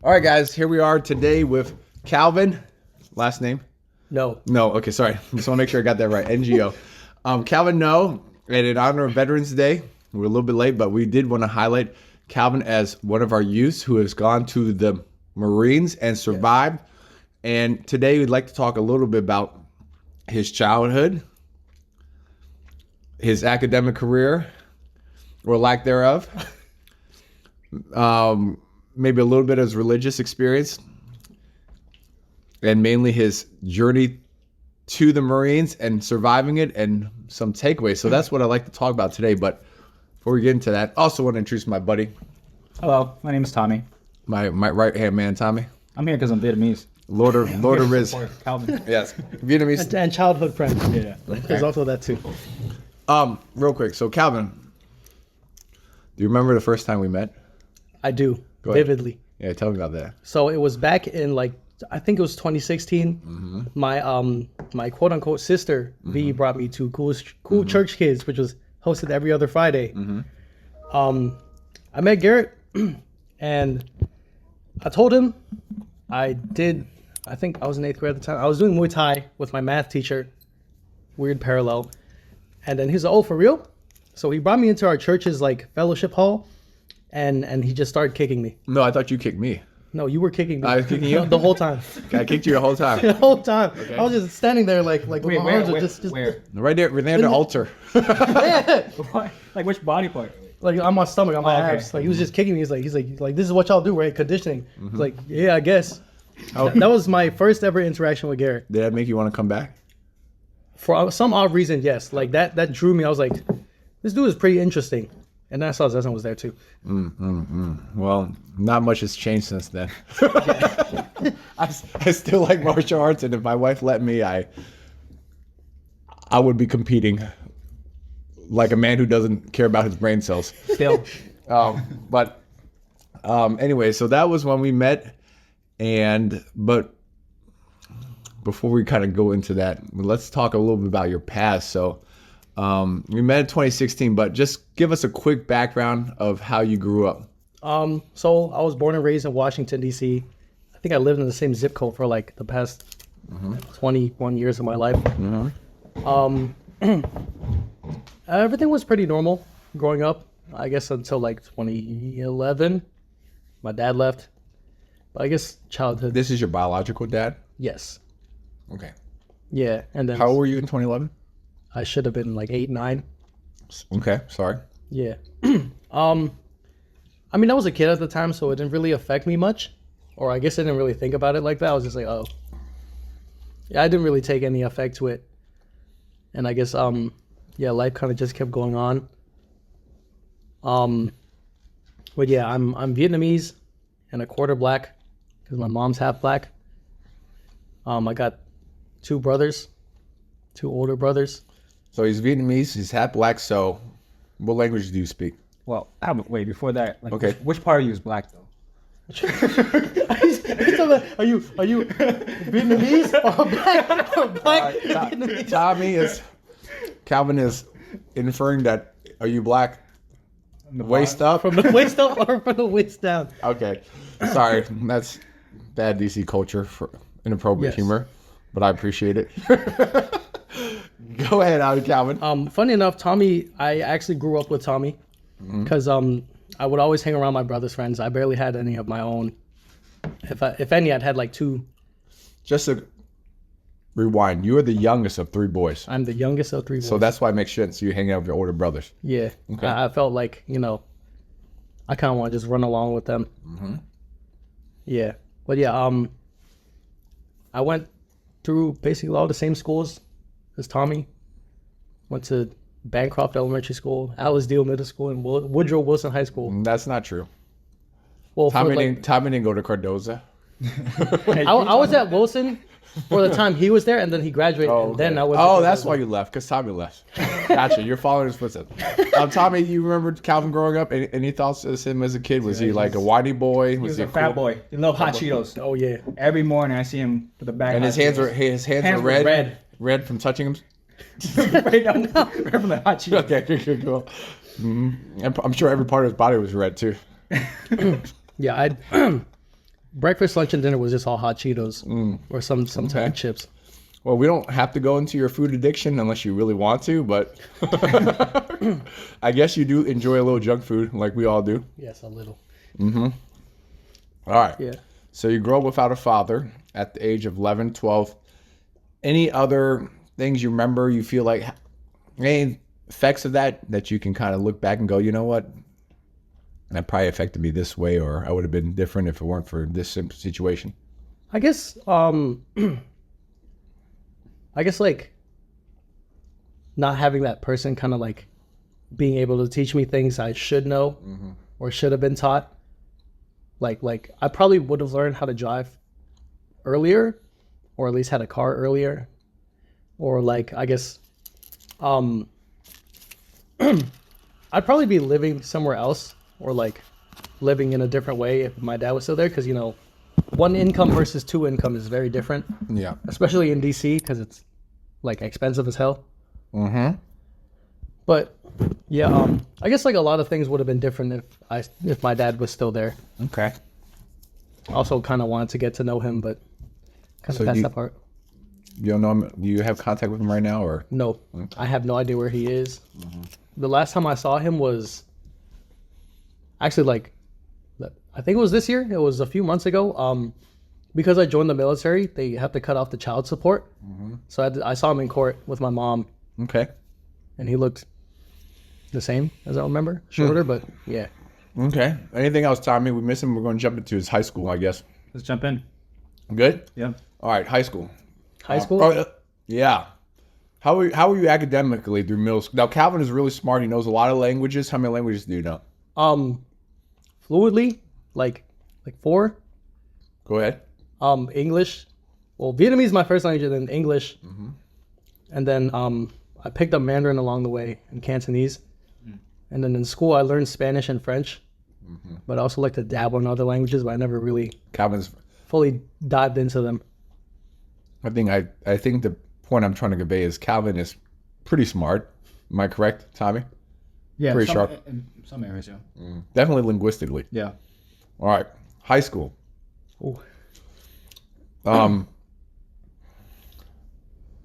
All right, guys, here we are today with Calvin. Last name? No. Okay, sorry. Just want to make sure I got that right. NGO. Calvin Ngo, and in honor of Veterans Day, we're a little bit late, but we did want to highlight Calvin as one of our youths who has gone to the Marines and survived. Yes. And today we'd like to talk a little bit about his childhood, his academic career, or lack thereof. Maybe a little bit of his religious experience, and mainly his journey to the Marines and surviving it, and some takeaways. So that's what I'd like to talk about today. But before we get into that, I also want to introduce my buddy. Hello, my name is Tommy. My right-hand man, Tommy. I'm here because I'm Vietnamese. Lord of Riz. Calvin. Yes, Vietnamese. And childhood friend. Yeah. There's also that too. Real quick. So Calvin, do you remember the first time we met? I do. Go ahead. Vividly. Yeah, tell me about that. So it was back in I think it was 2016. Mm-hmm. My quote unquote sister V brought me to Cool Church Kids, which was hosted every other Friday. Mm-hmm. I met Garrett and I told him I think I was in 8th grade at the time. I was doing Muay Thai with my math teacher. Weird parallel. And then he's like, oh, for real? So he brought me into our church's fellowship hall, and he just started kicking me. No, I thought you kicked me. No, you were kicking me. I was kicking you? The whole time. I kicked you the whole time. The whole time. Okay. I was just standing there with my arms where, just where? Right there the altar. yeah. Like which body part? On my stomach, on my okay. abs. He was just kicking me. He's like, this is what y'all do, right? Conditioning. He's like, yeah, I guess. That was my first ever interaction with Garrett. Did that make you want to come back? For some odd reason, yes. That drew me. I was like, this dude is pretty interesting. And then I saw Zezan was there too. Well, not much has changed since then. I still like martial arts, and if my wife let me, I would be competing like a man who doesn't care about his brain cells. Still. Anyway, so that was when we met, but before we kind of go into that, let's talk a little bit about your past. So we met in 2016, but just give us a quick background of how you grew up. So I was born and raised in Washington, D.C. I think I lived in the same zip code for the past 21 years of my life. Everything was pretty normal growing up, I guess, until 2011. My dad left. But I guess childhood. This is your biological dad? Yes. Okay. Yeah, and then How old were you in 2011? I should have been 8, 9. Okay, sorry. Yeah. I mean, I was a kid at the time, so it didn't really affect me much. Or I guess I didn't really think about it like that. I was just like, oh. Yeah, I didn't really take any effect to it. And I guess, life kind of just kept going on. But yeah, I'm Vietnamese and a quarter black because my mom's half black. I got 2 brothers, 2 older brothers. So he's Vietnamese, he's half black, so what language do you speak? Well, wait, before that, Okay. which part of you is black though? Are you Vietnamese or black? Or black Vietnamese? Calvin is inferring that, are you black? Waist up? From the waist up or from the waist down? Okay. Sorry, that's bad DC culture for inappropriate humor, but I appreciate it. Go ahead, Calvin. Funny enough, Tommy, I actually grew up with Tommy because I would always hang around my brother's friends. I barely had any of my own. If any, I'd had 2. Just to rewind, you are the youngest of 3 boys. I'm the youngest of 3 boys. So that's why it makes sense you hanging out with your older brothers. Yeah. Okay. I felt like, I kind of want to just run along with them. Mm-hmm. Yeah. But yeah, I went through basically all the same schools as Tommy. Went to Bancroft Elementary School, Alice Deal Middle School, and Woodrow Wilson High School. That's not true. Well, Tommy didn't go to Cardoza. I was at Wilson for the time he was there, and then he graduated. Oh, And then I went. That's why you left, because Tommy left. Gotcha. You're following his footsteps. Tommy, you remember Calvin growing up? Any thoughts of him as a kid? Was he like a whitey boy? He was a fat boy. He loved hot Cheetos. Oh yeah. Every morning I see him with a bag. And his hands were red. Red from touching him. Right from the hot Cheetos. Okay, cool. Mm-hmm. I'm sure every part of his body was red too. Yeah, breakfast, lunch, and dinner was just all hot Cheetos or some type of chips. Well, we don't have to go into your food addiction unless you really want to, but I guess you do enjoy a little junk food like we all do. Yes, a little. All right. Yeah. So you grow up without a father at the age of 11, 12. Any other things you remember you feel like any effects of that you can kind of look back and go, you know what? That probably affected me this way, or I would have been different if it weren't for this situation. I guess like not having that person kind of like being able to teach me things I should know or should have been taught. Like I probably would have learned how to drive earlier, or at least had a car earlier, or like I guess I'd probably be living somewhere else, or like living in a different way if my dad was still there, because you know, one income versus two income is very different. Yeah. Especially in DC because it's like expensive as hell. But yeah, I guess like a lot of things would have been different if my dad was still there. Okay. Also kind of wanted to get to know him, but kind So of past you- that part. You don't know him? Do you have contact with him right now, or? No, I have no idea where he is. The last time I saw him was actually like, I think it was this year. It was a few months ago. Because I joined the military, they have to cut off the child support. So I saw him in court with my mom, Okay. and he looked the same as I remember, shorter, but yeah. Okay. Anything else, Tommy? We miss him. We're going to jump into his high school, I guess. Let's jump in. Good? Yeah. All right, high school. High school? Yeah. How are you academically through middle school? Now, Calvin is really smart. He knows a lot of languages. How many languages do you know? Fluidly, like 4. Go ahead. English. Well, Vietnamese is my first language, and then English. And then I picked up Mandarin along the way and Cantonese. And then in school, I learned Spanish and French. But I also like to dabble in other languages, but I never really Calvin's, fully dived into them. I think the point I'm trying to convey is Calvin is pretty smart. Am I correct, Tommy? Yeah. Pretty sharp. In some areas, yeah. Definitely linguistically. Yeah. All right, high school. Ooh.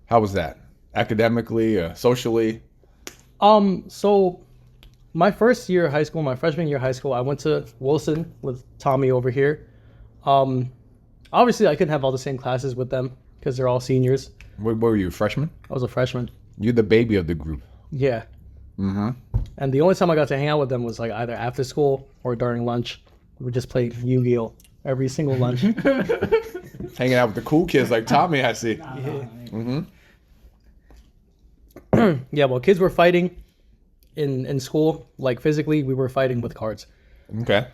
How was that? Academically, socially? So my first year of high school, my freshman year of high school, I went to Wilson with Tommy over here. Obviously I couldn't have all the same classes with them because they're all seniors. What were you, a freshman? I was a freshman. You're the baby of the group. Yeah. And the only time I got to hang out with them was like either after school or during lunch. We would just play Yu-Gi-Oh! Every single lunch. Hanging out with the cool kids like Tommy, I see. Yeah, well, kids were fighting in school. Like physically, we were fighting with cards. Okay.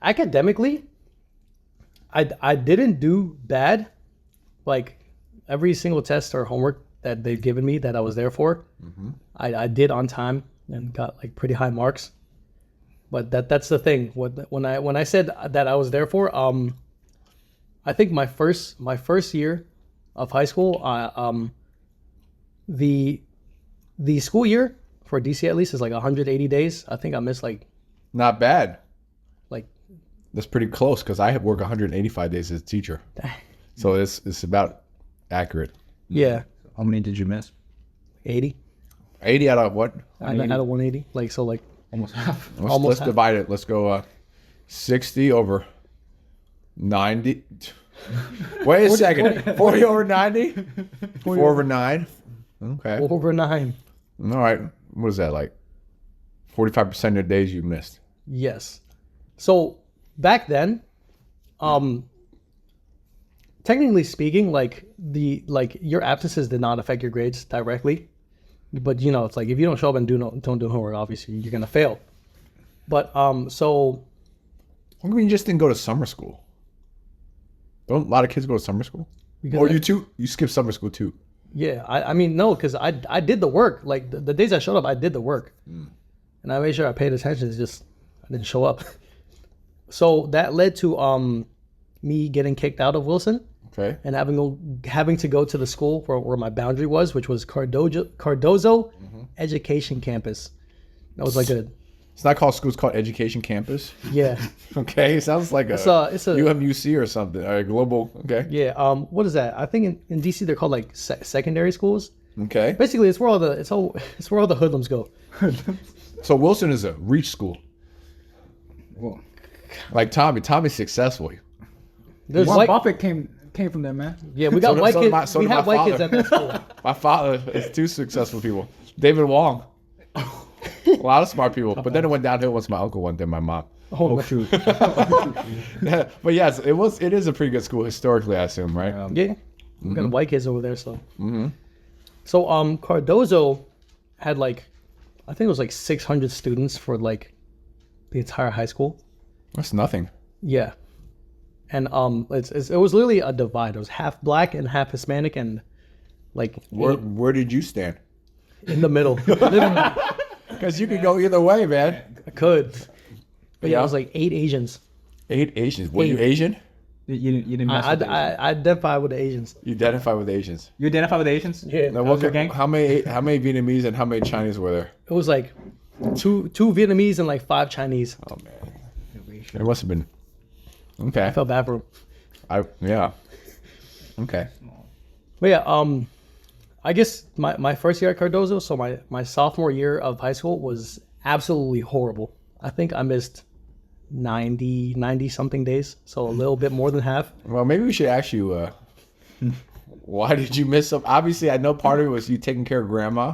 Academically, I didn't do bad. Like every single test or homework that they've given me that I was there for, I did on time and got like pretty high marks. But that's the thing. When I said that I was there for, I think my first year of high school, the school year for DC at least is like 180 days. I think I missed like Not bad. like That's pretty close because I have worked 185 days as a teacher. So it's about accurate. yeah, How many did you miss? 80. 80 out of what? I had a 180. Like so like Almost half. Let's divide it. Let's go 60 over 90. Wait a second. 40 over 90? 4 over 9? Okay. over 9. All right. What is that like? 45% of the days you missed. Yes. So back then, technically speaking, like your absences did not affect your grades directly, but you know it's like if you don't show up and don't do homework, obviously you're gonna fail. But so How come you just didn't go to summer school? Don't a lot of kids go to summer school? because Or you too? You skipped summer school too. yeah, I mean no, because I did the work. Like the days I showed up, I did the work, and I made sure I paid attention. It's just I didn't show up. So that led to me getting kicked out of Wilson. Okay. And having to go to the school where my boundary was, which was Cardozo Education Campus. That was like a It's not called school. It's called Education Campus. Yeah. Okay, it sounds like It's a UMUC or something. Or a global. Okay. yeah. What is that? I think in DC they're called like secondary schools. Okay. Basically, it's where all the hoodlums go. So Wilson is a reach school. Well, Like Tommy. Tommy's successful. There's Warren white. Buffett came from there, man. Yeah, we got white so did kids. my- We so did have my white kids father. at that school. My father is two successful people. David Wong. A lot of smart people. But then it went downhill once my uncle went there, my mom. Oh, Shoot. But yes, it is a pretty good school historically, I assume, right? yeah. We got white kids over there, so. So Cardozo had like, I think it was like 600 students for like the entire high school. That's nothing. Yeah. And it was literally a divide. It was half black and half Hispanic, and like Where did you stand? in the middle. Because you could go either way, man. I could. But yeah, Yeah. it was like 8 Asians. 8 Asians. Were you Eight. Asian? You didn't mess with the Asians. I identify with the Asians. You identify with Asians. You identify with the Asians? Yeah. Now, was your gang? how many Vietnamese and how many Chinese were there? It was like two Vietnamese and like 5 Chinese. Oh man, there must have been. Okay. I felt bad for them. Yeah. Okay. But yeah, I guess my first year at Cardozo, so my sophomore year of high school was absolutely horrible. I think I missed 90 something days, so a little bit more than half. Well, maybe we should ask you. Why did you miss up? Obviously, I know part of it was you taking care of grandma.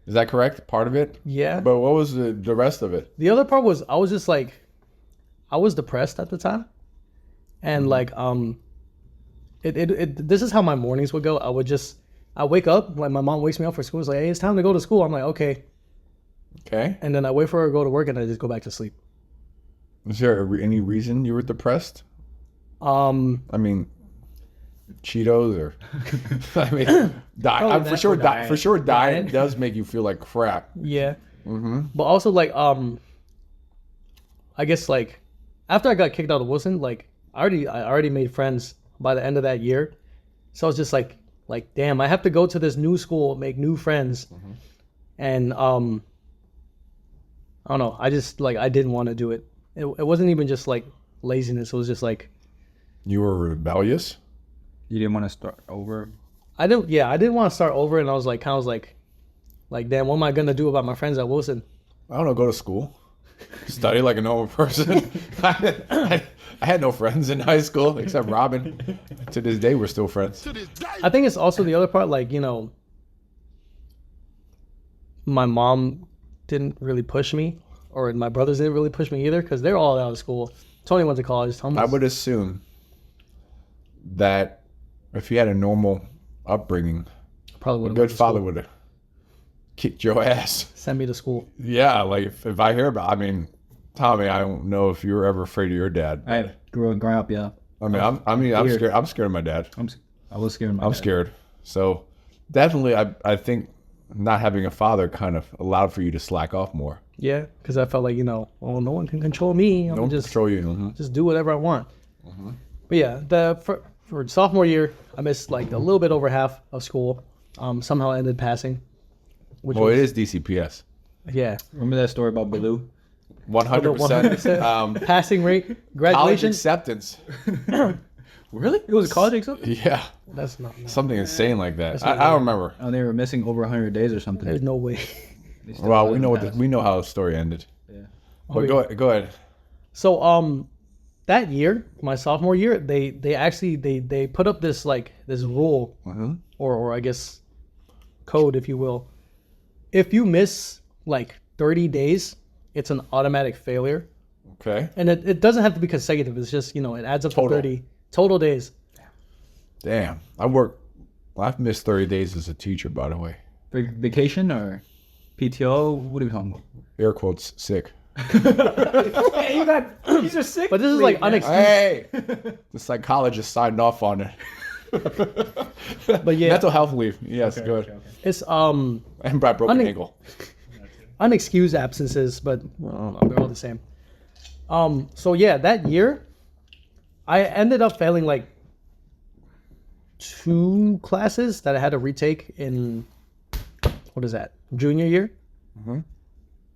Is that correct? Part of it. Yeah. But what was the rest of it? The other part was I was just like, I was depressed at the time, and like this is how my mornings would go. I wake up, like my mom wakes me up for school. It's like, hey, it's time to go to school. I'm like, okay, Okay. and then I wait for her to go to work, and I just go back to sleep. Is there any reason you were depressed? I mean, Cheetos or I mean, Probably for that sure. or diet. For sure, diet Diet. does make you feel like crap. Yeah. But also like I guess like after I got kicked out of Wilson, like I already made friends by the end of that year. So I was just like damn, I have to go to this new school, make new friends. And I don't know, I just like I didn't want to do it. It wasn't even just like laziness, it was just like You were rebellious. You didn't want to start over? I didn't want to start over, and I was like kind of like damn, what am I gonna do about my friends at Wilson? I don't know. Go to school, study like a normal person. I had no friends in high school except Robin. To this day, we're still friends. I think it's also the other part, like, you know, my mom didn't really push me, or my brothers didn't really push me either, because they're all out of school. Tony went to college. Thomas, I would assume that if you had a normal upbringing, probably a would good father would have kicked your ass. send me to school. Yeah, like if I hear about, I mean, Tommy, I don't know if you were ever afraid of your dad. I growing up, yeah. I'm scared. I'm scared of my dad. I was scared. Of my I'm dad. scared. So definitely, I think not having a father kind of allowed for you to slack off more. Yeah, because I felt like, you know, well, no one can control me. I'm Don't just control you. Mhm. just do whatever I want. But yeah, for sophomore year, I missed like a little bit over half of school. Somehow ended passing. Which Well, it is DCPS. yeah, Remember that story about Baloo? 100%. passing rate, College graduation. acceptance. Really? It was a college exam? Yeah, That's not. something insane like that. That's I not don't remember. Oh, they were missing over 100 days or something. There's no way. They still Well, haven't we passed. know how the story ended. Yeah. But go ahead. So that year, my sophomore year, they actually they put up this like this rule or I guess code, if you will. If you miss like 30 days, it's an automatic failure. Okay. And it doesn't have to be consecutive. It's just, you know, it adds up Total. to 30 total days. Damn. I've missed 30 days as a teacher, by the way. Vacation or PTO? What are we talking about? Air quotes, sick. Hey, you got these are sick. But this is like unexcused. Hey! The psychologist signed off on it. But yeah, Mental health leave. Yes, good. it's And I broke an ankle. unexcused absences, but well, they're all the same. So yeah, that year, I ended up failing like 2 classes that I had to retake in, what is that, junior year?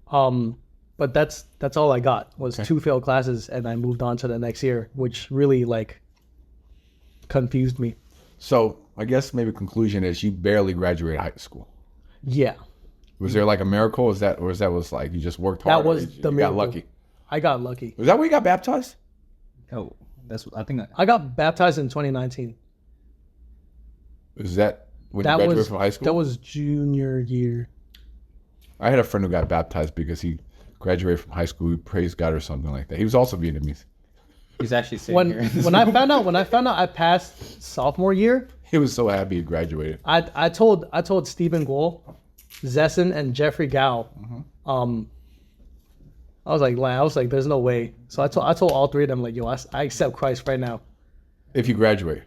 But but that's all I got was 2 failed classes, and I moved on to the next year, which really like confused me. So I guess maybe conclusion is you barely graduated high school. Yeah, Was there like a miracle? Or that was like you just worked hard? that was you the got miracle. lucky? I got lucky. Was that when you got baptized? Oh, I think I got baptized in 2019. Is that when That you graduated was from high school? that was junior year. I had a friend who got baptized because he graduated from high school. He praised God or something like that. He was also Vietnamese. he's actually sitting When here. when I found out I passed sophomore year, He was so happy he graduated. I told Stephen Guo, Zesson, and Jeffrey Gao. I was like, there's no way. So I told all 3 of them, like, yo, I accept Christ right now. If you graduate.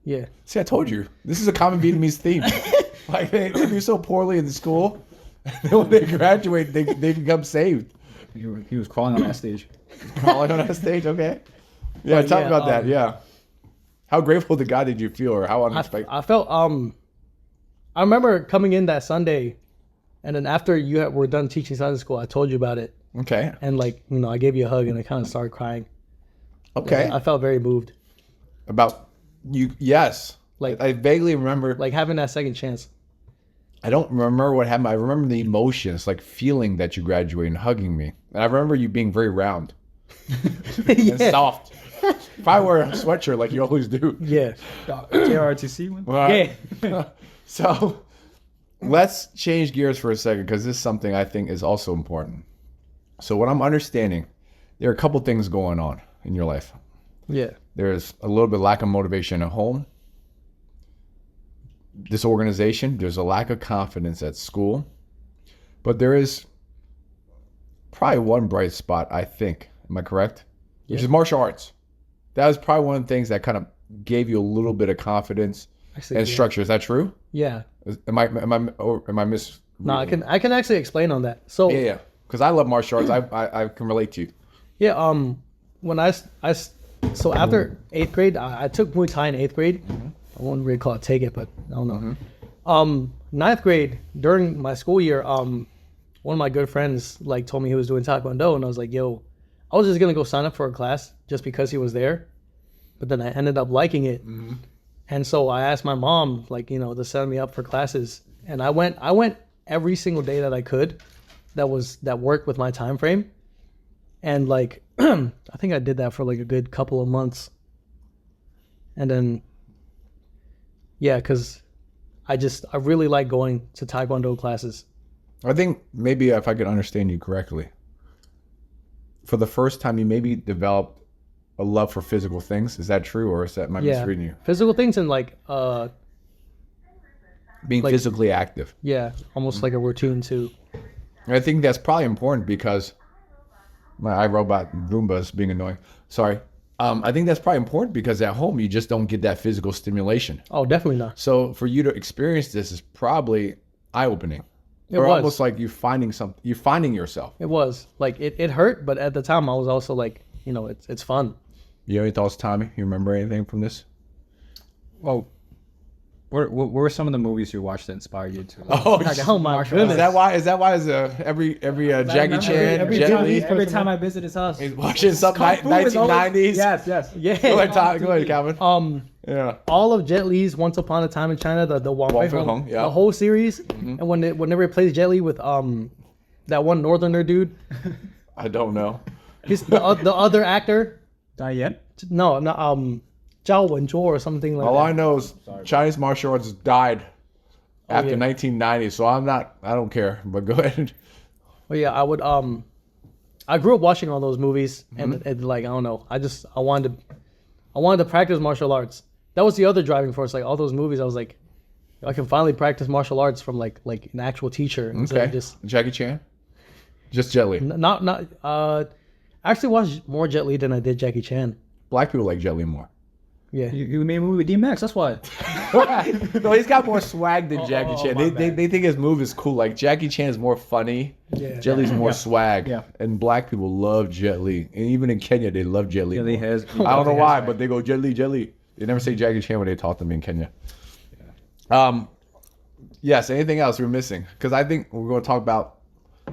Yeah. See, I told you. This is a common Vietnamese theme. Like, they do so poorly in the school. And then when they graduate, they become saved. He was crawling on that stage. Crawling on that stage, okay? Yeah, But talk yeah, about that, yeah. How grateful to God did you feel, or how unexpected? I felt I remember coming in that Sunday, and then after you were done teaching Sunday school, I told you about it, Okay. and like, you know, I gave you a hug, and I kind of started crying. Okay. I felt very moved, About you, yes. Like- I vaguely remember. like having that second chance. I don't remember what happened. I remember the emotions, like feeling that you graduated and hugging me. And I remember you being very round and soft. If I wear a sweatshirt like you always do. Yeah. JRTC one? Yeah. So let's change gears for a second because this is something I think is also important. So what I'm understanding, there are a couple things going on in your life. Yeah. There's a little bit lack of motivation at home. This organization, there's a lack of confidence at school. But there is probably one bright spot, I think. Am I correct? Which Yeah. is martial arts. That was probably one of the things that kind of gave you a little bit of confidence Actually, and yeah. structure. Is that true? Yeah. Am I mis? No, I can actually explain on that. So Yeah. Because I love martial arts. I can relate to you. yeah, when so after 8th grade, I took Muay Thai in 8th grade. I won't really call it take it, but I don't know. 9th grade, during my school year, one of my good friends like told me he was doing Taekwondo, and I was like, yo, I was just gonna go sign up for a class just because he was there, but then I ended up liking it, and so I asked my mom, like, you know, to send me up for classes, and I went every single day that I could, that worked with my time frame, and like I think I did that for like a good couple of months, and then yeah, because I really like going to Taekwondo classes. I think maybe if I could understand you correctly, for the first time you maybe developed a love for physical things. Is that true, or is that am I misreading you? Physical things and like Being like- physically active. yeah, almost like a routine too. And I think that's probably important because my iRobot Roomba is being annoying. Sorry. I think that's probably important because at home you just don't get that physical stimulation. Oh, definitely not. So for you to experience this is probably eye-opening. It Or was. almost like you're finding yourself. It was like it hurt, but at the time I was also like, you know, it's fun. You have any thoughts, Tommy? You remember anything from this? Well, what were some of the movies you watched that inspired you to? Oh my Is goodness. that why? Is every Jackie Chan, Jet Li, Every time I visit his house, he's watching some Kung Fu is always- 1990s? Yes, yes. Yeah. Go ahead, Calvin. Yeah. All of Jet Li's Once Upon a Time in China, the Wong Fei Fei Hung, Hung, yeah. the whole series, and when they replaced Jet Li with that one Northerner dude, I don't know. he's the other actor. Diane? No, Zhao Wenzuo or something like All that. I know is Chinese martial arts died after yeah. 1990, so I don't care. But go ahead. But yeah, I grew up watching all those movies, and like I don't know, I wanted to practice martial arts. That was the other driving force. Like all those movies, I was like, I can finally practice martial arts from like an actual teacher instead Okay. of just Jackie Chan? Just Jet Li. not. I actually watched more Jet Li than I did Jackie Chan. Black people like Jet Li more. Yeah. You made a movie with DMX, that's why. No, he's got more swag than Jackie Chan. my They think his move is cool. Like Jackie Chan is more funny. Yeah. Jet Li's more swag. Yeah. And black people love Jet Li. And even in Kenya, they love Jet Li. Yeah, he more. has. I don't know why, but they go Jet Li, Jet Li. They never say Jackie Chan when they talk to me in Kenya. Yes, anything else we're missing? Because I think we're going to talk about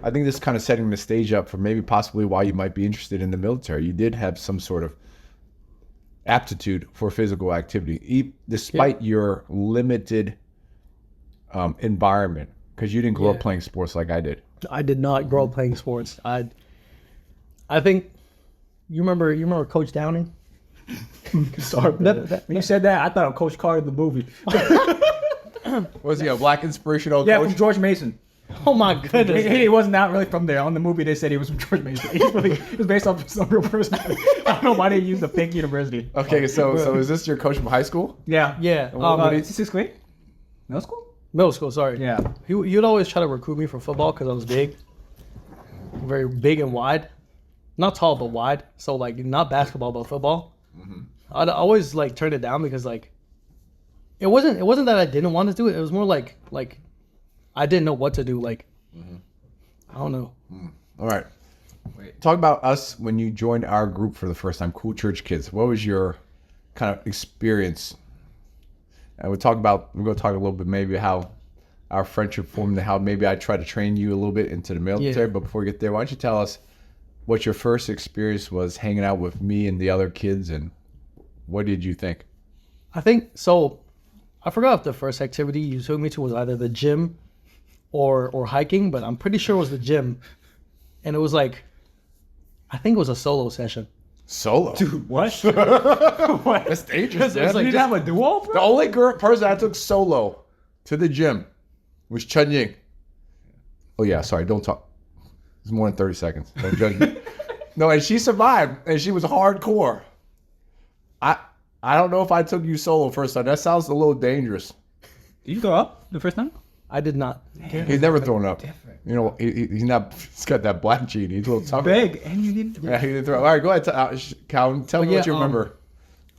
I think this is kind of setting the stage up for maybe possibly why you might be interested in the military. You did have some sort of aptitude for physical activity, despite your limited environment, because you didn't grow up playing sports like I did. I did not grow up playing sports. I think you remember Coach Downing. Sorry, when you said that, I thought of Coach Carter the movie. Was he a black inspirational Yeah, coach? from George Mason. Oh my goodness. He wasn't not really from there. On the movie, they said he was from George Mason. It was based off some real person. I don't know why they used a fake university. Okay, so is this your coach from high school? Yeah. Yeah. Sixth grade? Middle school? Middle school. Sorry. Yeah. He'd always try to recruit me for football because I was big, very big and wide, not tall but wide. So like not basketball but football. I'd always like turn it down because like it wasn't that I didn't want to do it. It was more like I didn't know what to do. Like I don't know. All right. Talk about us when you joined our group for the first time, Cool Church Kids. What was your kind of experience? And we'll go talk a little bit maybe how our friendship formed and how maybe I tried to train you a little bit into the military. Yeah. But before we get there, why don't you tell us what your first experience was hanging out with me and the other kids, and what did you think? I think so. I forgot if the first activity you took me to was either the gym or hiking, but I'm pretty sure it was the gym. And it was like, I think it was a solo session. Solo? Dude, what? What? That's dangerous, It was man. like You didn't have a duo, bro? The only person I took solo to the gym was Chun Ying. Oh yeah, sorry, don't talk. It's more than 30 seconds. Don't judge me. No, and she survived, and she was hardcore. I don't know if I took you solo first time. That sounds a little dangerous. Did you throw up the first time? I did not. He's never thrown up. You know, he's not. He's got that black gene. He's a little tougher. Big, and you didn't. Yeah, he didn't throw up. All right, go ahead, Calvin. Tell me what you remember.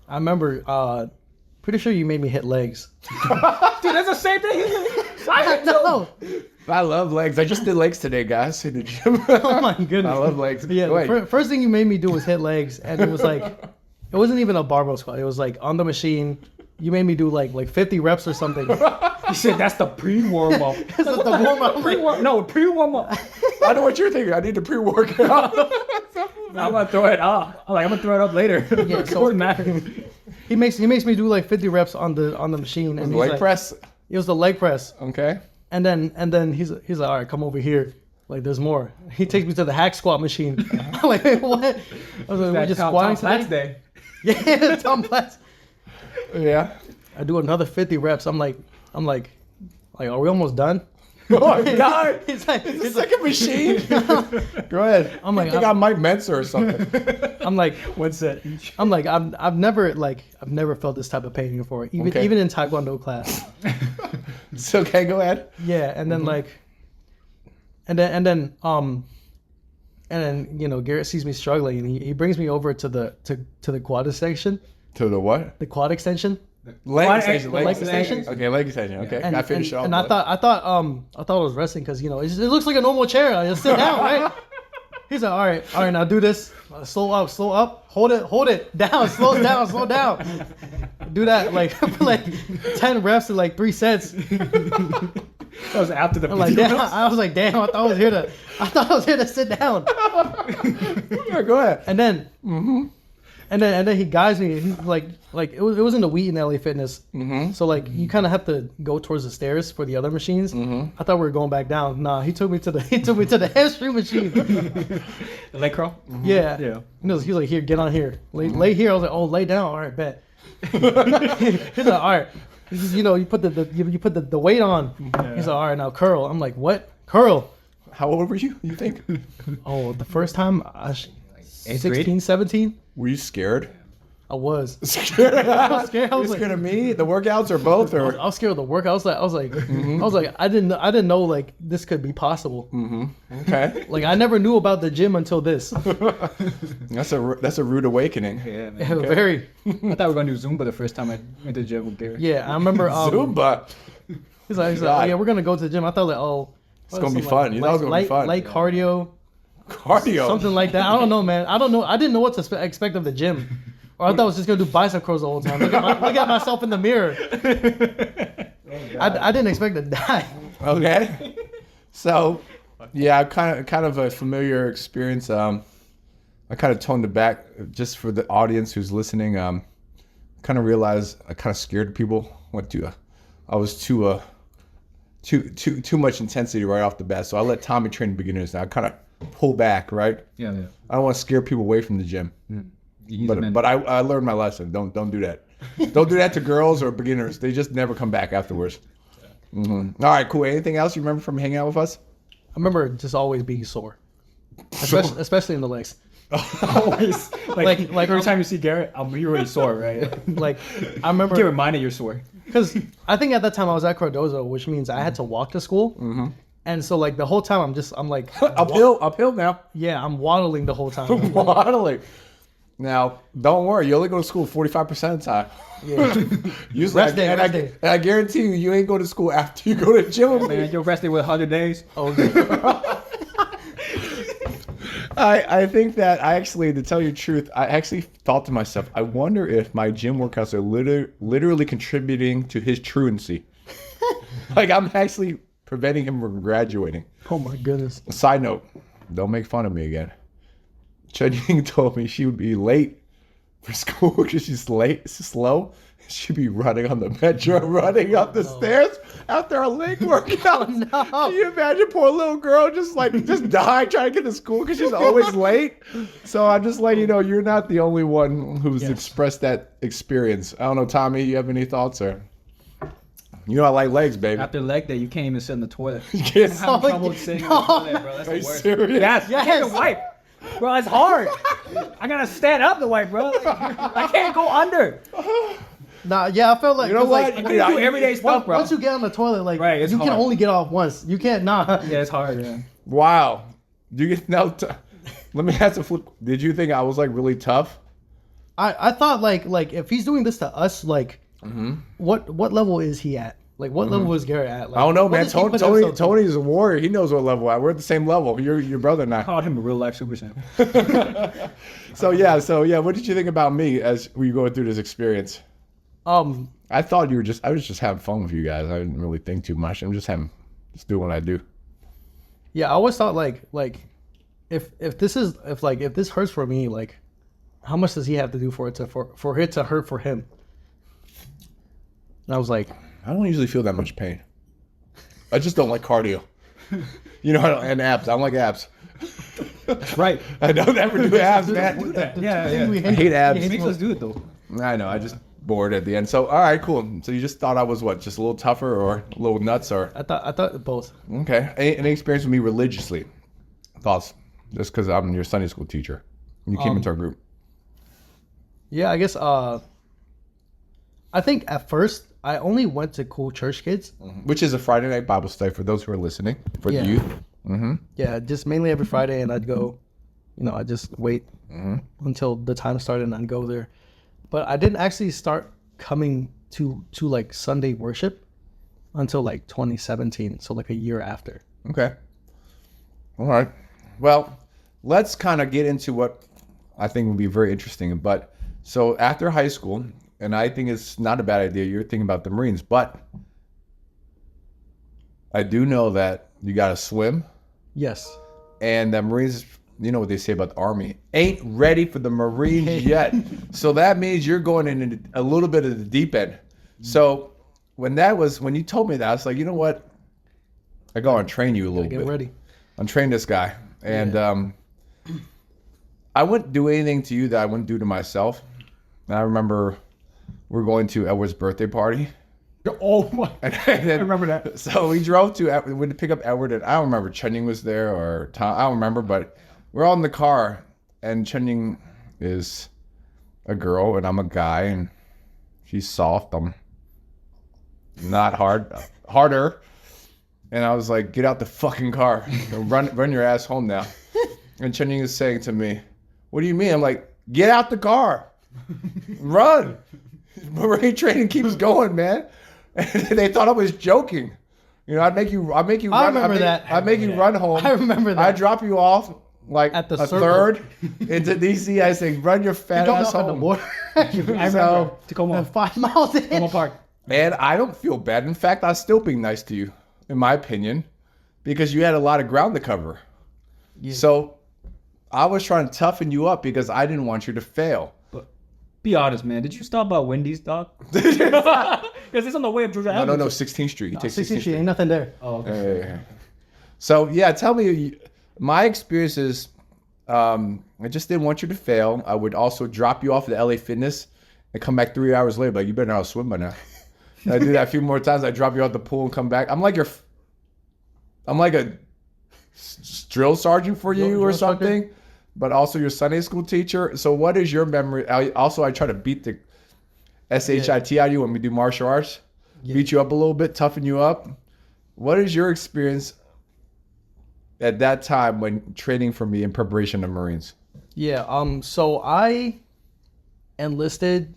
I remember, pretty sure you made me hit legs. Dude, that's the same thing. No. I love legs. I just did legs today, guys, in the gym. Oh my goodness. I love legs. Yeah, Go ahead. first thing you made me do was hit legs, and it was like, it wasn't even a barbell squat. It was like on the machine. You made me do like 50 reps or something. You said that's the pre-warm-up. This is the warm-up. No, pre-warm-up. I know what you're thinking. I need to pre-workout. I'm gonna throw it up. I'm gonna throw it up later. Yeah, It so- wouldn't matter. He makes me do like 50 reps on the machine, and he's Leg like, press. It was the leg press, Okay. and then he's like, all right, come over here. Like there's more. He takes me to the hack squat machine. I'm like, wait, what? I was like, we're just squatting Platts today. Day. Yeah, Tom Platts. Yeah. I do another 50 reps. I'm like, are we almost done? Oh my God. He's like, It's like a machine. Go ahead. I'm like, I think I'm Mike Menser or something. I'm like, One set each. I'm like, I've never felt this type of pain before, even Okay. even in Taekwondo class. It's okay. Go ahead. Yeah, and then like, and then you know Garrett sees me struggling, and he brings me over to the quad extension, To the what? the quad extension. Leg extension. leg extension? Okay, leg extension. Okay, And, I finished and, off. and I thought I was resting because you know it looks like a normal chair. I just sit down, right? He's like, all right, now do this. Slow up, hold it down, slow down. Do that like 10 reps in like 3 sets. That was after the. I'm like, damn. I was like, damn. I thought I was here to sit down. Yeah, go ahead. And then, and then he guides me. He's like it was in the Wheaton LA Fitness. So like you kind of have to go towards the stairs for the other machines. I thought we were going back down. Nah, he took me to the hamstring machine. The leg curl. Yeah. Yeah. He was like, here, get on here, lay here. I was like, oh, lay down. All right, bet. He's like, all right. You know, you put the weight on. He's like, all right, now curl. I'm like, what? Curl. How old were you? You think? Oh, the first time I was Eighth grade? 16, 17. Were you scared? I was. Scared? I was scared. I You was like, scared of me? The workouts or both? Or I was scared of the work. I was like, I didn't know like this could be possible. okay, Like I never knew about the gym until this. that's a rude awakening. Yeah, man. Very. I thought we were gonna do Zumba the first time I went to the gym with Garrett. Yeah, I remember. Zumba. He's like, God. oh, yeah, we're gonna go to the gym. I thought like, oh, It's gonna be fun. You know it's gonna be fun. Light cardio, Cardio. something like that. I don't know, man. I don't know. I didn't know what to expect of the gym. Or I thought I was just gonna do bicep curls the whole time. Look at myself in the mirror. I didn't expect to die. Okay. So Yeah, kind of a familiar experience. I kind of toned it back just for the audience who's listening. Kind of realized I kind of scared people. I was too much intensity right off the bat. So I let Tommy train beginners. Now I kind of pull back, right? Yeah. I don't want to scare people away from the gym. But I learned my lesson. Don't do that. Don't do that to girls or beginners. They just never come back afterwards. Mm-hmm. All right, cool. Anything else you remember from hanging out with us? I remember just always being sore, especially in the legs. Always. Like every I'm- time you see Garrett, you're already sore, right? Like I remember Get reminded you're sore. because I think at that time I was at Cardozo, which means I had to walk to school. Mm-hmm. And so like the whole time I'm like Uphill now. yeah, I'm waddling the whole time. Waddling. Now, don't worry. You only go to school 45% of the time. Yeah. Usually, Rest day, and rest day. I guarantee you ain't go to school after you go to the gym. Man, you're rested with 100 days. Oh, I think that to tell you the truth, I actually thought to myself, I wonder if my gym workouts are literally contributing to his truancy. Like I'm actually preventing him from graduating. oh my goodness. Side note, don't make fun of me again. Chen Ying told me she would be late for school because she's slow. She'd be running on the metro, running up the stairs after our leg workout. No. Can you imagine poor little girl just die trying to get to school because she's always late? So I'm just letting you know, you're not the only one who's expressed that experience. I don't know, Tommy, you have any thoughts? Or you know I like legs, baby. After leg day, you can't even sit in the toilet. Yes. I'm having trouble sitting in the toilet, bro. That's Are the you worst. serious? Yes, Yes. I can't even wipe. Bro, it's hard. I gotta stand up to wipe, bro. Like, I can't go under. Nah, yeah, I felt like You know 'cause, what? like, I couldn't do everyday stuff, bro. once you get on the toilet, like Right, it's you can hard. only get off once. You can't Yeah, it's hard, yeah. Wow. Do you get now? Let me ask a flip. Did you think I was like really tough? I thought like if he's doing this to us, like Mm-hmm. what level is he at? Like what level is Garrett at? Like, I don't know, what man. does he put himself through? Tony's a warrior. He knows what level we're at the same level. Your brother and I I. called him a real life Super Saiyan. So yeah. What did you think about me as we were going through this experience? I thought I was just having fun with you guys. I didn't really think too much. I'm just doing what I do. Yeah, I always thought like if this hurts for me, like how much does he have to do for it to hurt for him? And I was like, I don't usually feel that much pain. I just don't like cardio. You know, and abs. I don't like abs. That's right. I don't ever do abs, man. Yeah. I hate abs. Makes us do it though. I know. I just bored at the end. So all right, cool. So you just thought I was what? Just a little tougher or a little nuts or? I thought both. Okay. Any experience with me religiously? Thoughts? Just because I'm your Sunday school teacher. You came into our group. Yeah, I guess I think at first I only went to Cool Church Kids. Which is a Friday night Bible study for those who are listening, for Yeah. the youth. Mm-hmm. Yeah, just mainly every Friday, and I'd go. I'd just wait until the time started, and I'd go there. But I didn't actually start coming to like Sunday worship until like 2017, so like a year after. Okay. All right. Well, let's kind of get into what I think would be very interesting. But so after high school, and I think it's not a bad idea, you're thinking about the Marines, but I do know that you got to swim, Yes. and the Marines, you know what they say about the Army, ain't ready for the Marines yet. So that means you're going in a little bit of the deep end. So when you told me that, I was like, you know what? I go and train you a little Get bit. ready. I'm training this guy, and I wouldn't do anything to you that I wouldn't do to myself. And I remember we're going to Edward's birthday party. Oh my! And I remember that. So we drove we went to pick up Edward, and I don't remember Chen-Ying was there or Tom. I don't remember, but we're all in the car, and Chen-Ying is a girl, and I'm a guy, and she's soft. I'm not harder. And I was like, get out the fucking car. Run your ass home now. And Chen-Ying is saying to me, what do you mean? I'm like, get out the car. Run. Marine training keeps going, man. And they thought I was joking. I'd make you run. I remember that. I'd make you run home. I remember that. I'd drop you off like At the a circle. third into DC. I say, run your fat ass on the home. border. I remember. So, Tacoma 5 miles in. Park. and I don't feel bad. In fact, I was still being nice to you, in my opinion. because you had a lot of ground to cover. Yeah. So I was trying to toughen you up because I didn't want you to fail. Be honest, man. Did you stop by Wendy's, dog? Because it's on the way of Georgia Avenue. No, 16th Street. You take 16th Street. Ain't nothing there. Oh, okay. Yeah. So yeah, tell me, my experiences. I just didn't want you to fail. I would also drop you off at LA Fitness and come back 3 hours later. Like, you better know how to swim by now. And I do that a few more times. I drop you out the pool and come back. I'm like a drill sergeant for you Drill or instructor? something, but also your Sunday school teacher. So what is your memory? I try to beat the SHIT out of you when we do martial arts. Beat you up a little bit, toughen you up. What is your experience at that time when training for me in preparation of Marines? Yeah. So I enlisted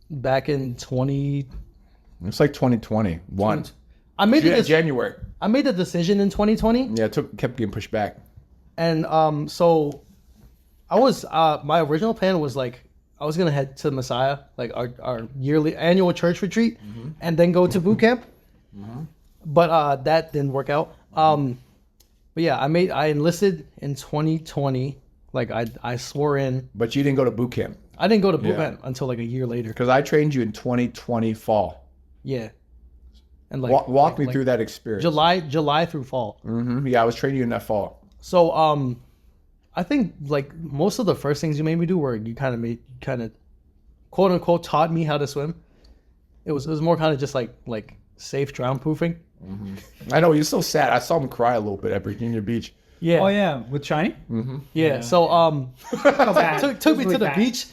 back in 20. It's like 2021. I made January. I made the decision in 2020, Yeah, kept getting pushed back. and so I was my original plan was like I was gonna head to Messiah, like our yearly annual church retreat, and then go to boot camp. But that didn't work out. But yeah, I enlisted in 2020. Like I swore in. But you didn't go to boot camp I didn't go to boot camp until like a year later. because I trained you in 2020 fall. Yeah, and like Walk me through that experience. July through fall. Yeah, I was training you in that fall. So I think like most of the first things you made me do were you kind of quote unquote taught me how to swim. It was more kind of just like safe drown proofing. I know, you're so sad. I saw him cry a little bit at Virginia Beach. Yeah. Oh yeah, with Shiny. Yeah. So took me to the beach,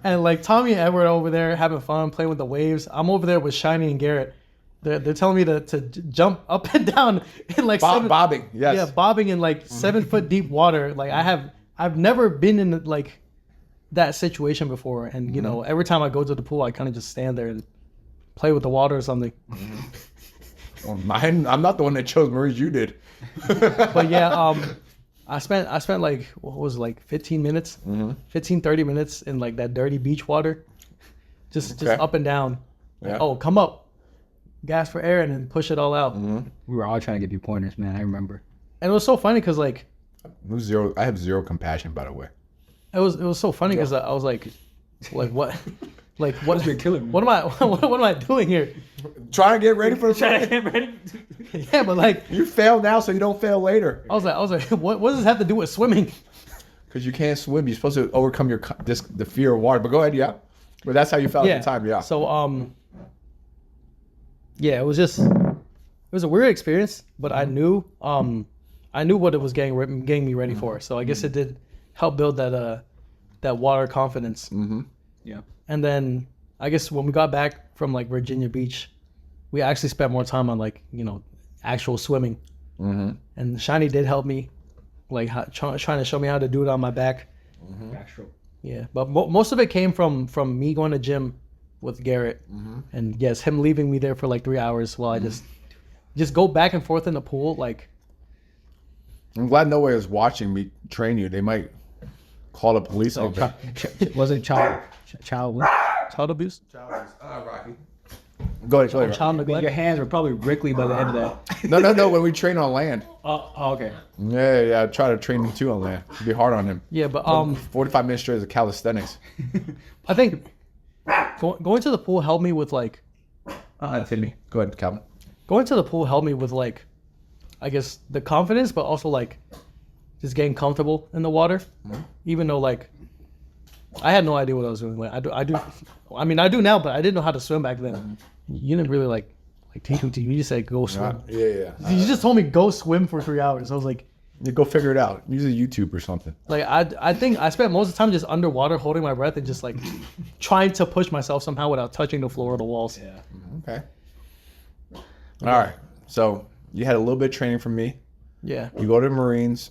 and like Tommy and Edward over there having fun playing with the waves. I'm over there with Shiny and Garrett. They're telling me to jump up and down in like Bobbing, yes. yeah, bobbing in like 7 foot deep water. Like I've never been in like that situation before, and you know every time I go to the pool, I kind of just stand there and play with the water or something. Well, I'm not the one that chose Marines. You did. But yeah, I spent like what was it, like 15 minutes, 30 minutes in like that dirty beach water, just up and down. Like, Yeah. oh, come up, gas for air, and then push it all out. We were all trying to give you pointers, man. I remember. And it was so funny because like I have zero compassion, by the way. it was so funny because I was like what. Like what? You're killing me. What am I doing here? Trying to get ready for the fight. Yeah, but like You fail now, so you don't fail later. I was like, what does this have to do with swimming? Because you can't swim. You're supposed to overcome the fear of water. But go ahead, yeah. But that's how you felt at the time, yeah. So yeah, it was a weird experience, but I knew what it was getting me ready for. So I guess it did help build that water confidence. Yeah. And then I guess when we got back from like Virginia Beach, we actually spent more time on like actual swimming. And Shiny did help me, like trying to show me how to do it on my back. Backstroke. Yeah, but most of it came from me going to gym with Garrett, and yes, him leaving me there for like 3 hours while I just go back and forth in the pool. Like, I'm glad nobody is watching me train you. They might call the police on me. Was it child child abuse, Rocky. Go ahead. Rocky. child neglect. Your hands were probably wrinkly by the end of that. No. When we train on land. Oh, okay. Yeah. I try to train him too on land. Be hard on him. Yeah, but 45 minutes straight is calisthenics. I think going to the pool helped me with like Hit me. Go ahead, Calvin. going to the pool helped me with like, I guess the confidence, but also like just getting comfortable in the water. Even though like I had no idea what I was doing. Like I mean I do now, but I didn't know how to swim back then. You didn't really like teach me. You just said go swim. Yeah. You just told me go swim for 3 hours. I was like, You go figure it out. Use a YouTube or something. like I think I spent most of the time just underwater holding my breath and just like trying to push myself somehow without touching the floor or the walls. Yeah. Okay. All right. So you had a little bit of training from me. Yeah. You go to the Marines.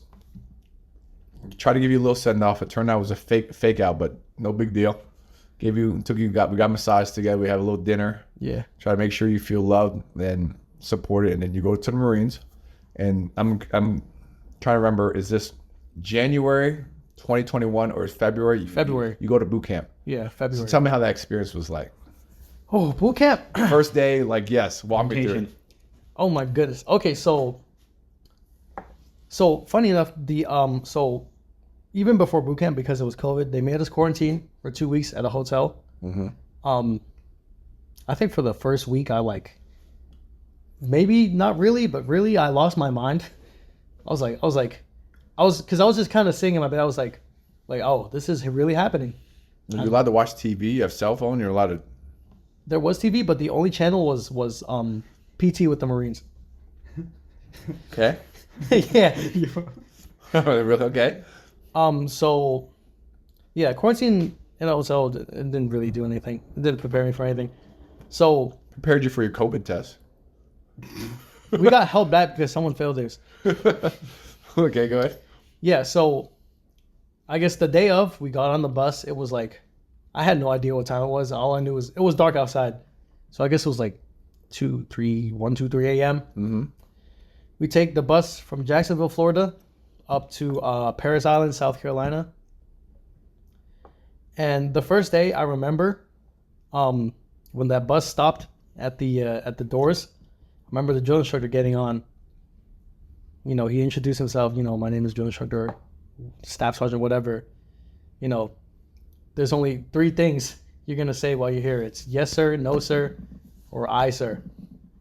Try to give you a little send off. It turned out it was a fake out, but no big deal. We got massaged together. We have a little dinner. Yeah. Try to make sure you feel loved and supported, and then you go to the Marines. And I'm trying to remember, is this January 2021 or is February? February. You go to boot camp. Yeah, So February. tell me how that experience was like. Oh, boot camp. First day, like, yes, walk me through it. Orientation. Oh my goodness. Okay, so So funny enough, the so even before boot camp, because it was COVID, they made us quarantine for 2 weeks at a hotel. I think for the first week, I maybe not really, but really, I lost my mind. I was because I was just kind of sitting in my bed. I was like, oh, this is really happening. You're allowed to watch TV. You have cell phone. You're allowed to. There was TV, but the only channel was PT with the Marines. Okay. Yeah. Really? Okay. So, yeah, quarantine in a hotel it didn't really do anything. It didn't prepare me for anything. So Prepared you for your COVID test. we got held back because someone failed theirs. Okay, go ahead. Yeah, so I guess the day of, we got on the bus. It was like, I had no idea what time it was. All I knew was it was dark outside. So I guess it was like 1, 2, 3 a.m. Mm-hmm. We take the bus from Jacksonville, Florida, up to Paris Island, South Carolina. And the first day, I remember when that bus stopped at the doors. I remember the drill instructor getting on. You know, he introduced himself. You know, my name is drill instructor, staff sergeant, whatever. You know, there's only 3 things you're gonna say while you're here. It's yes, sir, no, sir, or I, sir.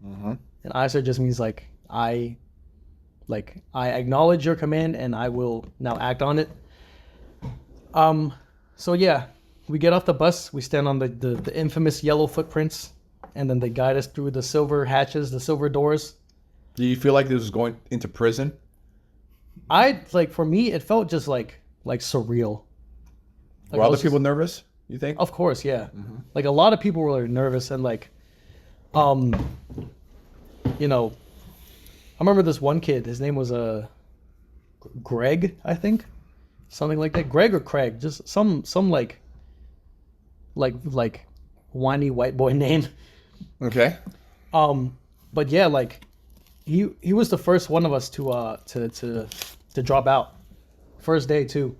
Mm-hmm. And I, sir, just means I acknowledge your command and I will now act on it. So yeah, we get off the bus, we stand on the infamous yellow footprints, and then they guide us through the silver hatches, the silver doors. Do you feel like this was going into prison? For me, it felt just like surreal. Were other people nervous, you think? Of course, yeah. Mm-hmm. Like a lot of people were nervous and you know, I remember this one kid, his name was Greg, I think. Something like that. Greg or Craig, just some like whiny white boy name. Okay. But yeah, he was the first one of us to drop out. First day too.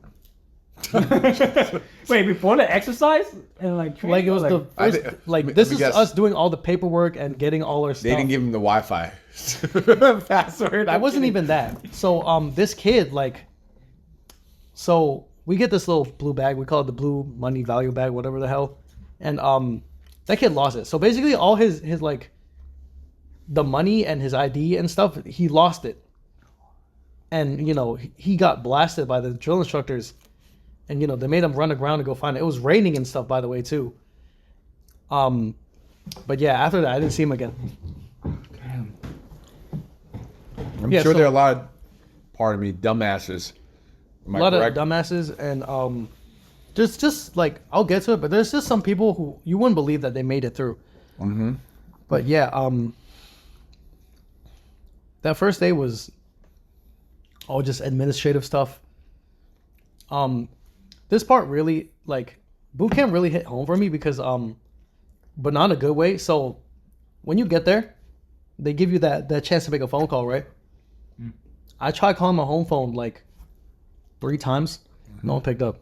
Wait, before the exercise and It was the first, this is us doing all the paperwork and getting all our stuff. They didn't give him the Wi-Fi password. I wasn't even that. So this kid so we get this little blue bag. We call it the blue money value bag, whatever the hell. And that kid lost it. So basically all his the money and his ID and stuff, he lost it. And you know, he got blasted by the drill instructors. And, you know, they made him run aground to go find it. It was raining and stuff, by the way, too. But, yeah, after that, I didn't see him again. I'm sure there are a lot of, pardon me, dumbasses. Am I correct? Of dumbasses. And just I'll get to it, but there's just some people who you wouldn't believe that they made it through. Mm-hmm. But, yeah, that first day was all just administrative stuff. This part really, boot camp really hit home for me because, but not in a good way. So when you get there, they give you that chance to make a phone call, right? Mm. I tried calling my home phone 3 times. Mm-hmm. No one picked up.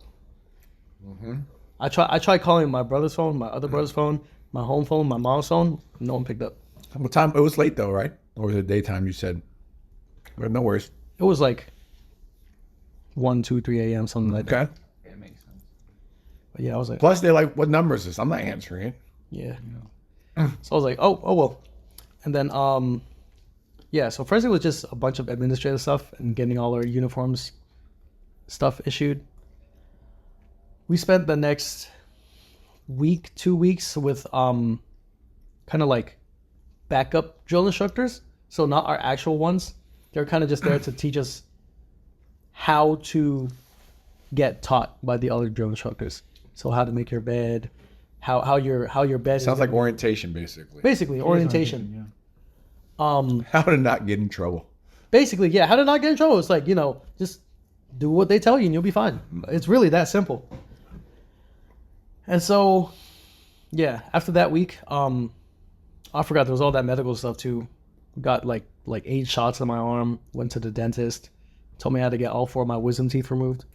Mm-hmm. I tried calling my brother's phone, my other brother's phone, my home phone, my mom's phone. No one picked up. What time? It was late though, right? Or was it daytime? You said. But no worries. It was 1, 2, 3 a.m. something like that. Okay. It makes sense. But yeah, I was like. Plus, they're like, "What number is this?" I'm not answering it. Yeah. So I was like, oh well. And then yeah, so first it was just a bunch of administrative stuff and getting all our uniforms stuff issued. We spent the next 2 weeks with kind of backup drill instructors. So not our actual ones. They're kind of just there to teach us how to get taught by the other drill instructors. So how to make your bed, how your bed Sounds like orientation, basically. Basically, orientation. Yeah. How to not get in trouble. Basically, yeah, how to not get in trouble. It's just do what they tell you and you'll be fine. It's really that simple. And so, yeah, after that week, I forgot there was all that medical stuff too. Got like 8 shots in my arm, went to the dentist, told me I had to get all 4 of my wisdom teeth removed.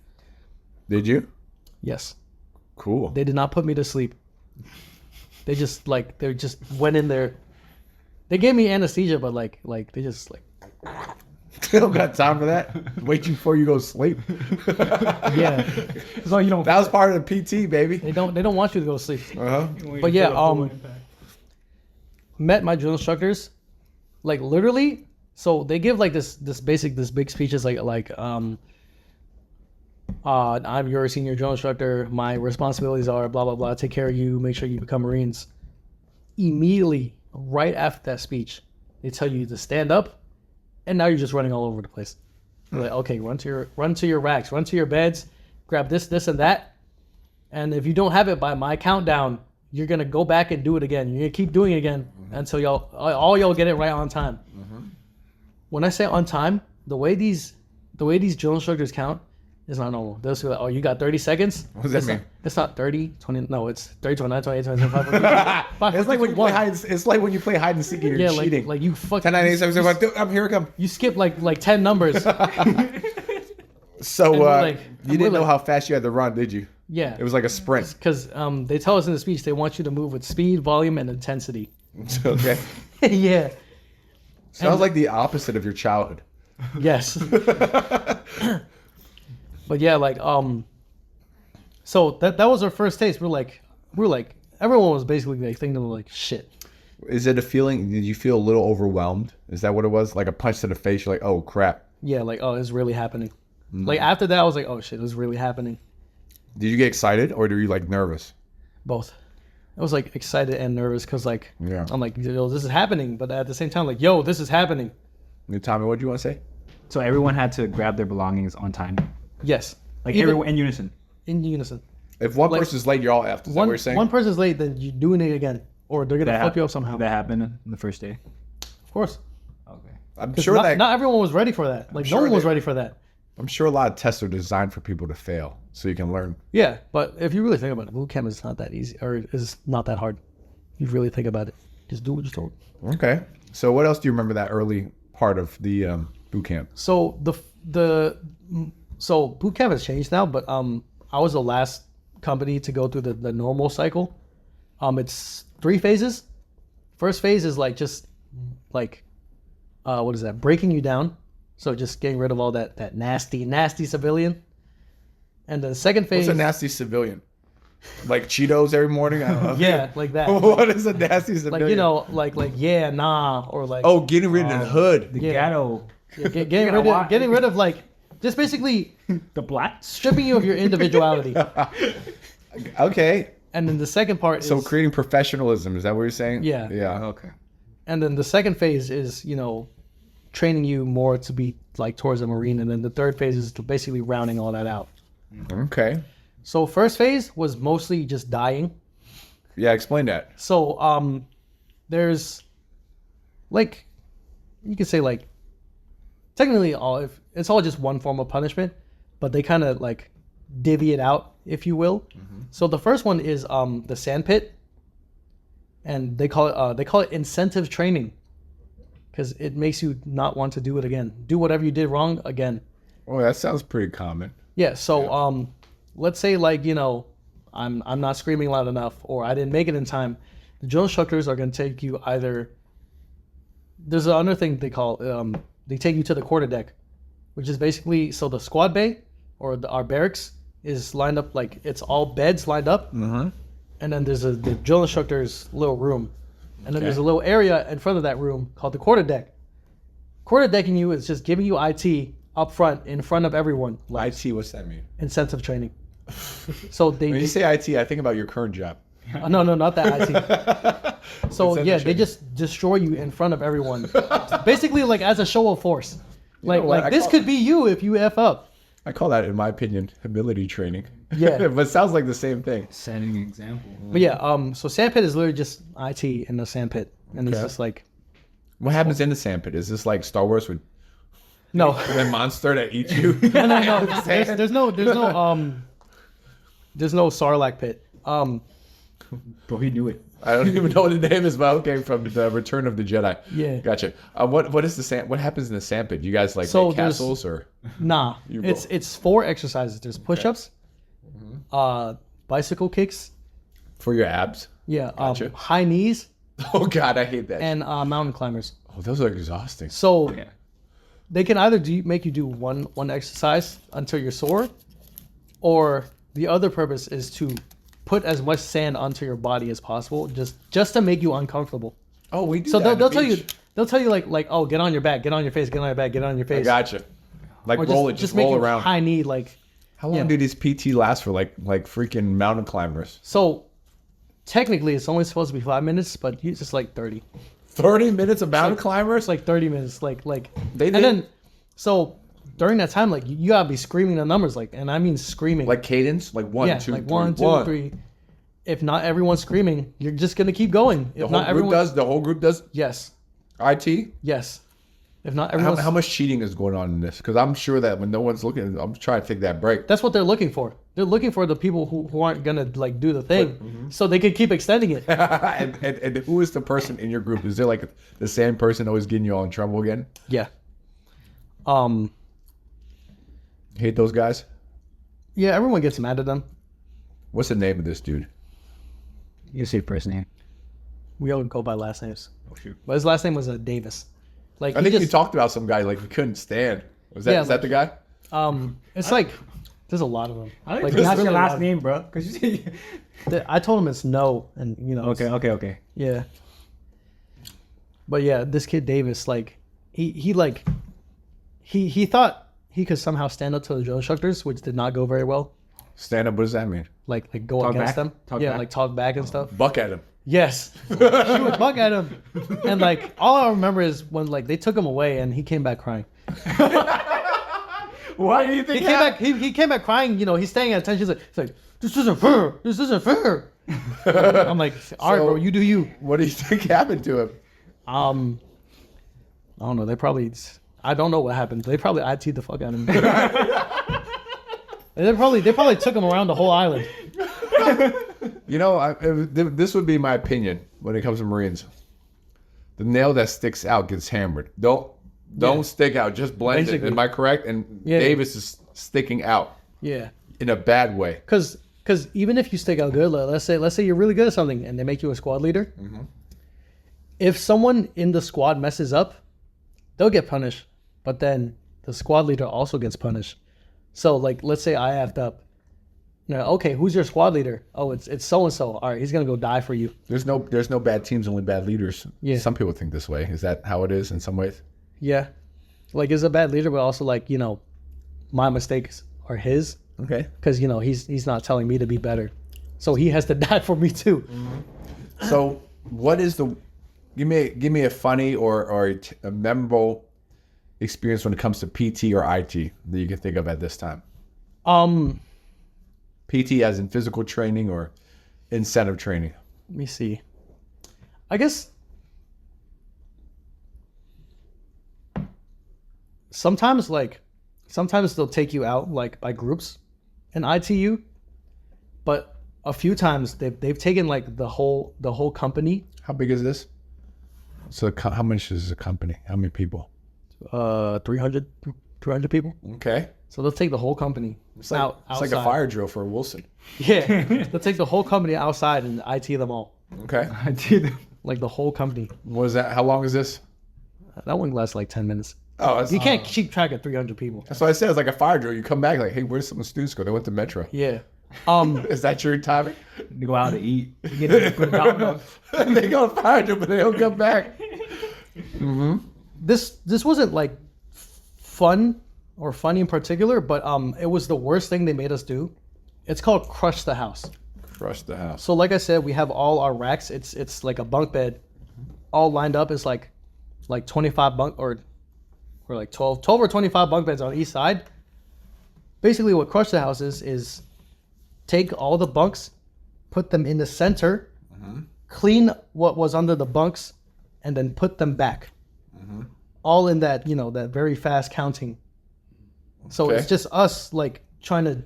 Did you? Yes. Cool. They did not put me to sleep. They just went in there. They gave me anesthesia, but they just Don't got time for that. Wait before you go to sleep. Yeah, So you don't. That was part of the PT, baby. they don't want you to go to sleep. Uh-huh. But yeah, met my drill instructors, like literally. So they give like this big speeches I'm your senior drill instructor. My responsibilities are blah blah blah. Take care of you. Make sure you become Marines. Immediately, right after that speech, they tell you to stand up, and now you're just running all over the place. You're like, okay, run to your racks, run to your beds, grab this, and that. And if you don't have it by my countdown, you're gonna go back and do it again. You're gonna keep doing it again until y'all get it right on time. When I say on time, the way these drill instructors count is not normal. They'll say, oh, you got 30 seconds. What does that mean? It's not 30, 20. No, it's 30, 29, 28, 29, 25. It's like when you play hide and seek and you're cheating. like you fucking. 10, 9, 8, 7, 6, 5, I'm here. I come. You skip like 10 numbers. So like- you didn't know like- how fast you had to run, did you? Yeah. It was like a sprint. Because they tell us in the speech they want you to move with speed, volume, and intensity. Okay. Yeah. Sounds like the opposite of your childhood. Yes. But yeah, like so that was our first taste. We're like everyone was basically like thinking like shit. Is it a feeling? Did you feel a little overwhelmed? Is that what it was? Like a punch to the face? You're like, oh crap. Yeah, like oh, it's really happening. Like after that, I was like, oh shit, it's really happening. Did you get excited or were you like nervous? Both. I was like excited and nervous because like Yeah. I'm like, yo, this is happening, but at the same time, like, yo, this is happening. Tommy, what do you want to say? So everyone had to grab their belongings on time. Yes. Like Even- everyone in unison. in unison. If one Like, person's late, you're all effed. Is that what you're saying? One person's late, then you're doing it again, or they're gonna flip you up somehow. That happened on the first day. Of course. Okay. I'm 'Cause sure not, that not everyone was ready for that. Like no sure one was they- ready for that. I'm sure a lot of tests are designed for people to fail, so you can learn. Yeah, but if you really think about it, boot camp is not that easy, or is not that hard. You really think about it. Just do what you're told. Okay. So what else do you remember that early part of the boot camp? So so boot camp has changed now, but I was the last company to go through the normal cycle. It's 3 phases. First phase is like just like what is that? Breaking you down. So just getting rid of all that nasty civilian. And the second phase. What's a nasty civilian? Like Cheetos every morning? I don't know. Yeah, like that. What is a nasty civilian? Like you know, like yeah, nah, or like Oh, getting rid of the hood. The Yeah. ghetto. yeah, getting rid of like just basically The black. stripping you of your individuality. Okay. And then the second part So is creating professionalism, is that what you're saying? Yeah. Yeah. Okay. and then the second phase is, you know, training you more to be like towards a Marine, and then the third phase is to basically rounding all that out. Okay. So first phase was mostly just dying. Yeah, explain that. So there's like you could say like technically it's all just one form of punishment, but they kind of like divvy it out, if you will. So the first one is the sand pit, and they call it incentive training, because it makes you not want to do it again. Do whatever you did wrong again. Oh, that sounds pretty common. Yeah. So let's say like, you know, I'm not screaming loud enough, or I didn't make it in time. The drill instructors are going to take you either. There's another thing they call they take you to the quarterdeck, which is basically so the squad bay or our barracks is lined up like it's all beds lined up, and then there's the drill instructor's little room, and then there's a little area in front of that room called the quarterdeck. Quarterdecking you is just giving you IT up front in front of everyone, like IT, what's that mean? incentive training. So When you say IT, I think about your current job. no, not that IT. So Incentive yeah, they training. just destroy you in front of everyone, basically like as a show of force. Like know what? I this call- could be you if you f up. I call that, in my opinion, ability training. Yeah. But it sounds like the same thing. Setting an example. But yeah, so sandpit is literally just IT in the sandpit, and it's Okay. just like What happens in the sandpit? Is this like Star Wars with no, a monster that eats you? no. There's no Sarlacc pit. Bro, he knew it. I don't even know what the name is, but okay, from the Return of the Jedi. Yeah. Gotcha. What is the sand? What happens in the sandpit? You guys like So make there's- castles or? Nah, You it's 4 exercises. There's push-ups, bicycle kicks, For your abs? yeah, Gotcha. high knees, Oh God, I hate that. and mountain climbers. Oh, those are exhausting. So Yeah. they can either make you do one exercise until you're sore, or the other purpose is to put as much sand onto your body as possible, just to make you uncomfortable. Oh, we do. So that they'll tell you like oh, get on your back, get on your face, get on your back, get on your face. I gotcha. Like Or roll it, just roll make around. High knee, like. How long do these PT last for? Like freaking mountain climbers? So technically, it's only supposed to be 5 minutes, but it's just like 30. 30 minutes of mountain climbers? It's like 30 minutes, like. They and did? then, so during that time, like you gotta be screaming the numbers, like, and I mean screaming. Like cadence? Like one, yeah, two, like three, 1, 2, 3. If not everyone's screaming, you're just gonna keep going. If The whole group does Yes. IT? Yes. If not everyone's. How much cheating is going on in this? Because I'm sure that when no one's looking, I'm trying to take that break. That's what they're looking for. They're looking for the people who aren't gonna like do the thing, so they can keep extending it. and who is the person in your group? Is there like the same person always getting you all in trouble again? Yeah. Hate those guys? Yeah, everyone gets mad at them. What's the name of this dude? You say first name. We all go by last names. Oh shoot. But his last name was Davis. Like I think you talked about some guy like we couldn't stand. Is that the guy? It's like there's a lot of them. I like Like, to ask there's your really a lot last of- name, bro. Cause you say. I told him it's no, and you know. it's- Okay. Yeah. But yeah, this kid Davis, like, he thought he could somehow stand up to the drill instructors, which did not go very well. Stand up, what does that mean? Like go Talk against back? them. Talk Yeah, back? like talk back and stuff. Buck at him. Yes. She would bug at him. And like all I remember is when like they took him away and he came back crying. Why do you think He came back crying, you know, he's staying at attention. He's like, this isn't fair. This isn't fair. I'm like, all right, So- bro, you do you. What do you think happened to him? I don't know. I don't know what happened. They probably IT'd the fuck out of him. they probably took him around the whole island. You know, this would be my opinion when it comes to Marines. The nail that sticks out gets hammered. Don't stick out. Just blend Basically. it. Am I correct? And Yeah. Davis is sticking out Yeah. in a bad way. Because even if you stick out good, like, let's say you're really good at something and they make you a squad leader. Mm-hmm. If someone in the squad messes up, they'll get punished. But then the squad leader also gets punished. So like, let's say I effed up. Now, okay, who's your squad leader? Oh, it's so and so. All right, he's gonna go die for you. There's no bad teams, only bad leaders. Yeah. Some people think this way. Is that how it is in some ways? Yeah, like he's a bad leader, but also like my mistakes are his Okay. because he's not telling me to be better, so he has to die for me too. So what is the? Give me a funny or a memorable experience when it comes to PT or IT that you can think of at this time. PT as in physical training or incentive training. Let me see. I guess sometimes they'll take you out like by groups in ITU, but a few times they've taken like the whole company. How big is this? So how much is the company? How many people? 300 people. Okay. So they'll take the whole company It's like outside. a fire drill for Wilson. Yeah, they'll take the whole company outside and IT them all, Okay. I did. like the whole company. What is that? How long is this? That one lasts like 10 minutes. Oh, that's, You can't keep track of 300 people. that's what I said. It's like a fire drill. You come back like, hey, where's some students go? They went to Metro. Yeah. Is that your timing? To go out to eat. Get good Domino's. They go to fire drill, but they don't come back. This wasn't like fun or funny in particular, but it was the worst thing they made us do. It's called crush the house. Crush the house. So like I said, we have all our racks. It's like a bunk bed, all lined up. It's like 25 bunk or like 12 or 25 bunk beds on each side. Basically, what crush the house is take all the bunks, put them in the center, clean what was under the bunks, and then put them back. All in that that very fast counting. So Okay. it's just us like trying to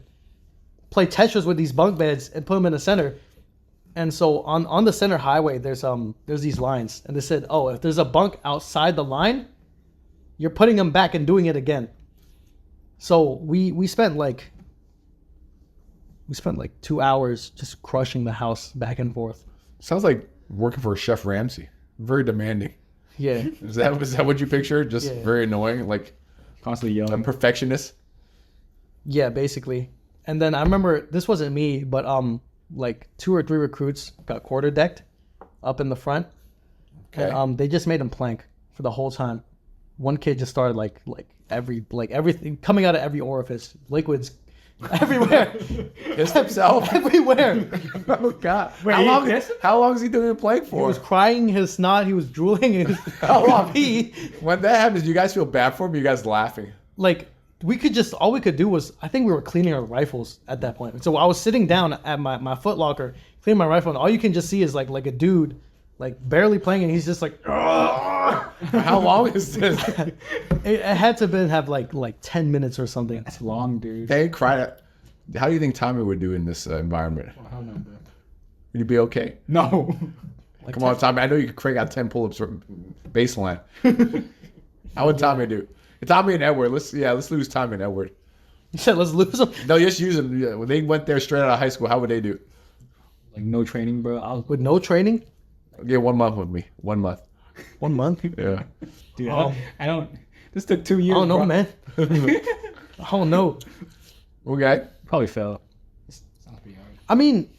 play Tetris with these bunk beds and put them in the center. And so on the center highway, there's these lines, and they said, oh, if there's a bunk outside the line, you're putting them back and doing it again. So we spent like 2 hours just crushing the house back and forth. Sounds like working for Chef Ramsay. Very demanding. Yeah, Is that what you picture? Just Yeah. very annoying. Like Constantly A yelling. perfectionist. Yeah, basically. And then I remember this wasn't me, but like 2 or 3 recruits got quarter decked up in the front. Okay. And they just made him plank for the whole time. One kid just started like everything coming out of every orifice, liquids everywhere, Pissed himself. everywhere. Oh God. Wait, how he long? pissed? How long is he doing the plank He for? was crying his snot. He was drooling. He was How long? pee. When that happens, do you guys feel bad for him? Or you guys laughing? Like all we could do was, I think we were cleaning our rifles at that point. So I was sitting down at my foot locker cleaning my rifle, and all you can just see is like a dude like barely playing, and he's just like. How long is this? It had to have like 10 minutes or something. That's long, dude. They cried. How do you think Tommy would do in this environment? I don't know, bro. Would you be okay? No. Come on, Tommy. I know you could crank out 10 pull-ups from baseline. How would Tommy do? Tommy and Edward. Let's lose Tommy and Edward. You said let's lose them No, just use them. Yeah, when they went there straight out of high school, how would they do? Like no training, bro. I was, with no training. Get 1 month with me. 1 month. 1 month. Yeah. dude. I don't. This took 2 I years. don't know, bro. man. I don't know. Okay. Probably fell. Sounds pretty hard. I mean,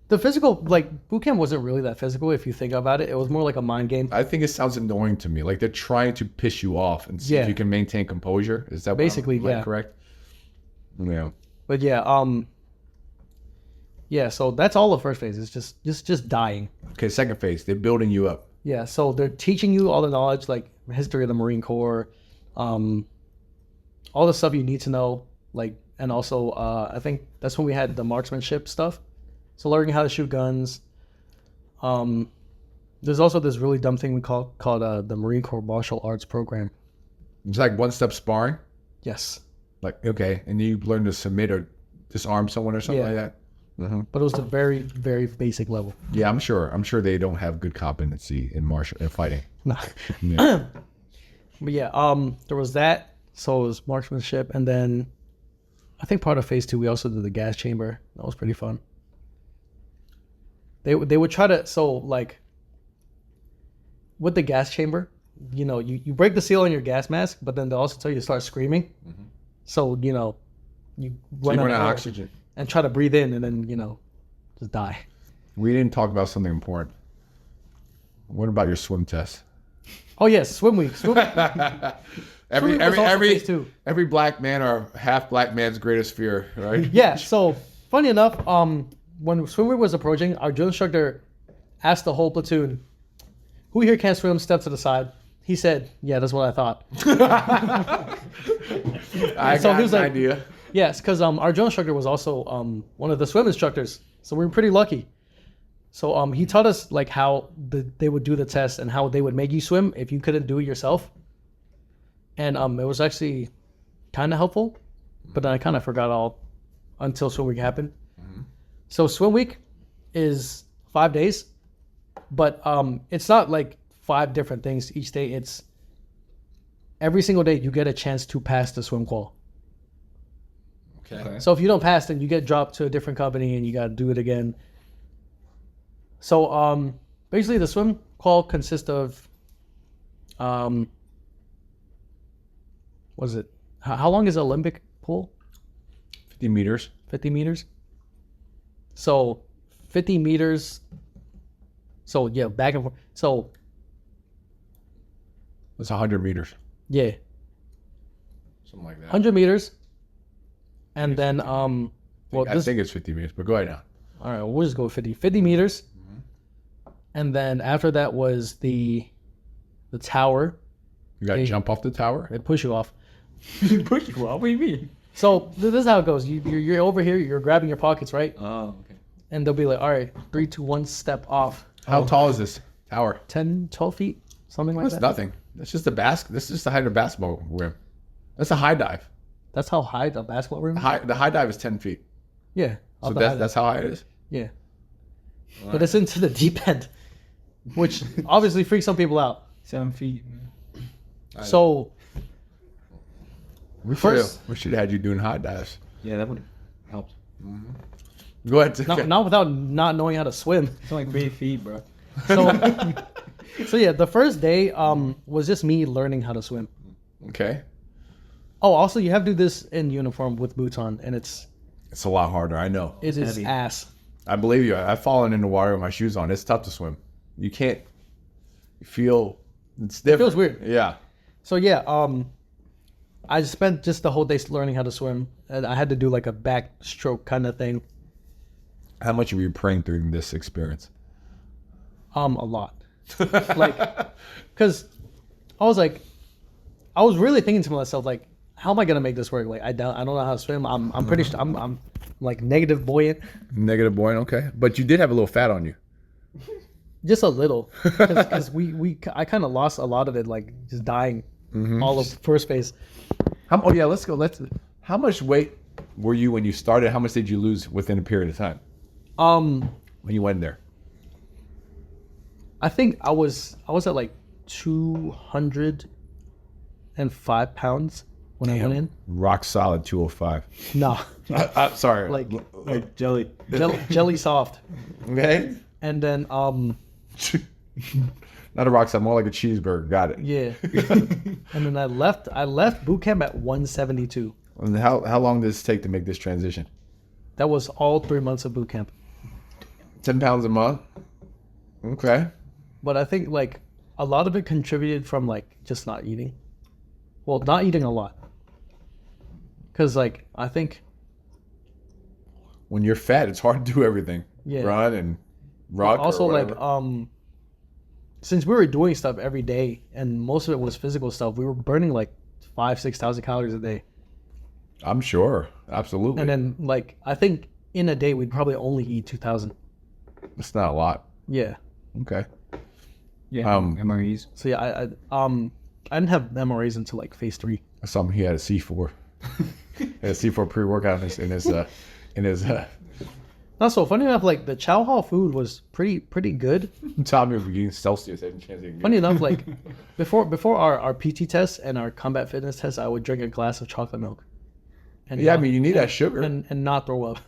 the physical, like, boot camp wasn't really that physical if you think about it. It was more like a mind game. I think it sounds annoying to me. Like they're trying to piss you off and see Yeah. if you can maintain composure. Is that Basically, am I yeah. correct? Yeah. But yeah, so that's all the first phase. It's just dying. Okay, second phase. They're building you up. Yeah, so they're teaching you all the knowledge, like history of the Marine Corps, all the stuff you need to know, like, and also I think that's when we had the marksmanship stuff. So learning how to shoot guns. There's also this really dumb thing we called the Marine Corps Martial Arts Program. It's like one-step sparring. Yes, Like, okay, and you learn to submit or disarm someone or something Yeah. like that. but it was the very, very basic level. Yeah, I'm sure. I'm sure they don't have good competency in fighting. Nah. Yeah. But yeah, there was that. So it was marksmanship, and then I think part of phase 2 we also did the gas chamber. That was pretty fun. They would try to, so like with the gas chamber, you know, you break the seal on your gas mask, but then they also tell you to start screaming. So you know, you So you run out out of of air oxygen. and try to breathe in, and then just die. We didn't talk about something important. What about your swim test? Oh yes, swim week. Swim, Every was also phase 2. every black man or half black man's greatest fear, right? Yeah. So funny enough, when swim week was approaching, our drill instructor asked the whole platoon, "Who here can't swim? Step to the side." He said, "Yeah, that's what I thought." I So got he was an like- idea. Yes, because our drill instructor was also one of the swim instructors, so we were pretty lucky. So he taught us like how they would do the test and how they would make you swim if you couldn't do it yourself. And it was actually kind of helpful, but then I kind of forgot all until swim week happened. So swim week is 5 days, but it's not like 5 different things each day. It's every single day you get a chance to pass the swim qual. Okay. So if you don't pass, then you get dropped to a different company and you got to do it again. So basically the swim qual consists of what is it? How long is an Olympic pool? 50 meters. 50 meters. So 50 meters. So yeah, back and forth. So That's 100 meters. yeah, Something like that. 100 meters. And then well I this think it's 50 meters, but go ahead now. all right, we'll just go with 50 meters. And then after that was the tower. You got to Hey. jump off the tower. They push you off. Push you. What do you mean? So this is how it goes. You're over here. You're grabbing your pockets, right? Oh, okay. And they'll be like, all right, 3, 2, 1, step off. How tall is this tower? 10, 12 feet, something like That's that. nothing. That's just a basket. This is just the height of a basketball rim. That's a high dive. That's how high the basketball room. The high dive is 10 feet. Yeah. So off the high that's how high it is. Yeah. But it's into the deep end, which obviously freaks some people out. 7 feet. So We First- should have had you doing high dives. Yeah, that would have helped. Go ahead. not without not knowing how to swim. It's only 3 feet, bro. So so yeah, the first day was just me learning how to swim. Okay. Oh, also you have to do this in uniform with boots on, and it's It's a lot harder. I know. it is heavy. ass. I believe you. I've fallen in the water with my shoes on. It's tough to swim. You can't feel. It's different. feels weird. Yeah. So yeah, I spent just the whole day learning how to swim, and I had to do like a backstroke kind of thing. How much were you praying during this experience? A lot. Like, cause I was really thinking to myself like, how am I gonna make this work? Like, I don't know how to swim. I'm pretty sure I'm like negative buoyant, Negative buoyant. Okay, but you did have a little fat on you. just a little, because I kind of lost a lot of it, like just dying all of first phase. Oh yeah, let's go. How much weight were you when you started? How much did you lose within a period of time when you went there? I think I was at like 205 pounds when I went in. Rock solid 205. Nah, Sorry. like Like jelly. jelly soft. Okay. And then Not a rock solid, more like a cheeseburger. Got it. yeah. And then I left boot camp at 172. And how long did this take to make this transition? That was all 3 months of boot camp. 10 pounds a month. Okay. But I think like a lot of it contributed from like just not eating. Well, not eating a lot. Cause like I think When you're fat, it's hard to do everything. Yeah. Run and rock. also or like whatever. since we were doing stuff every day and most of it was physical stuff, we were burning like 6,000 calories a day. I'm sure. Absolutely. And then like I think in a day we'd probably only eat 2,000. It's not a lot. Yeah. Okay. Yeah. MREs. So yeah, I didn't have MRAs until like phase 3. I saw him. He had a C4. He had a C4 pre-workout in his. Not so funny enough, like the chow hall food was pretty good. Tommy was getting Celsius. I had a chance to get Funny enough, like before our PT test and our combat fitness test, I would drink a glass of chocolate milk. And Yeah, I not- mean, you need that sugar. and not throw up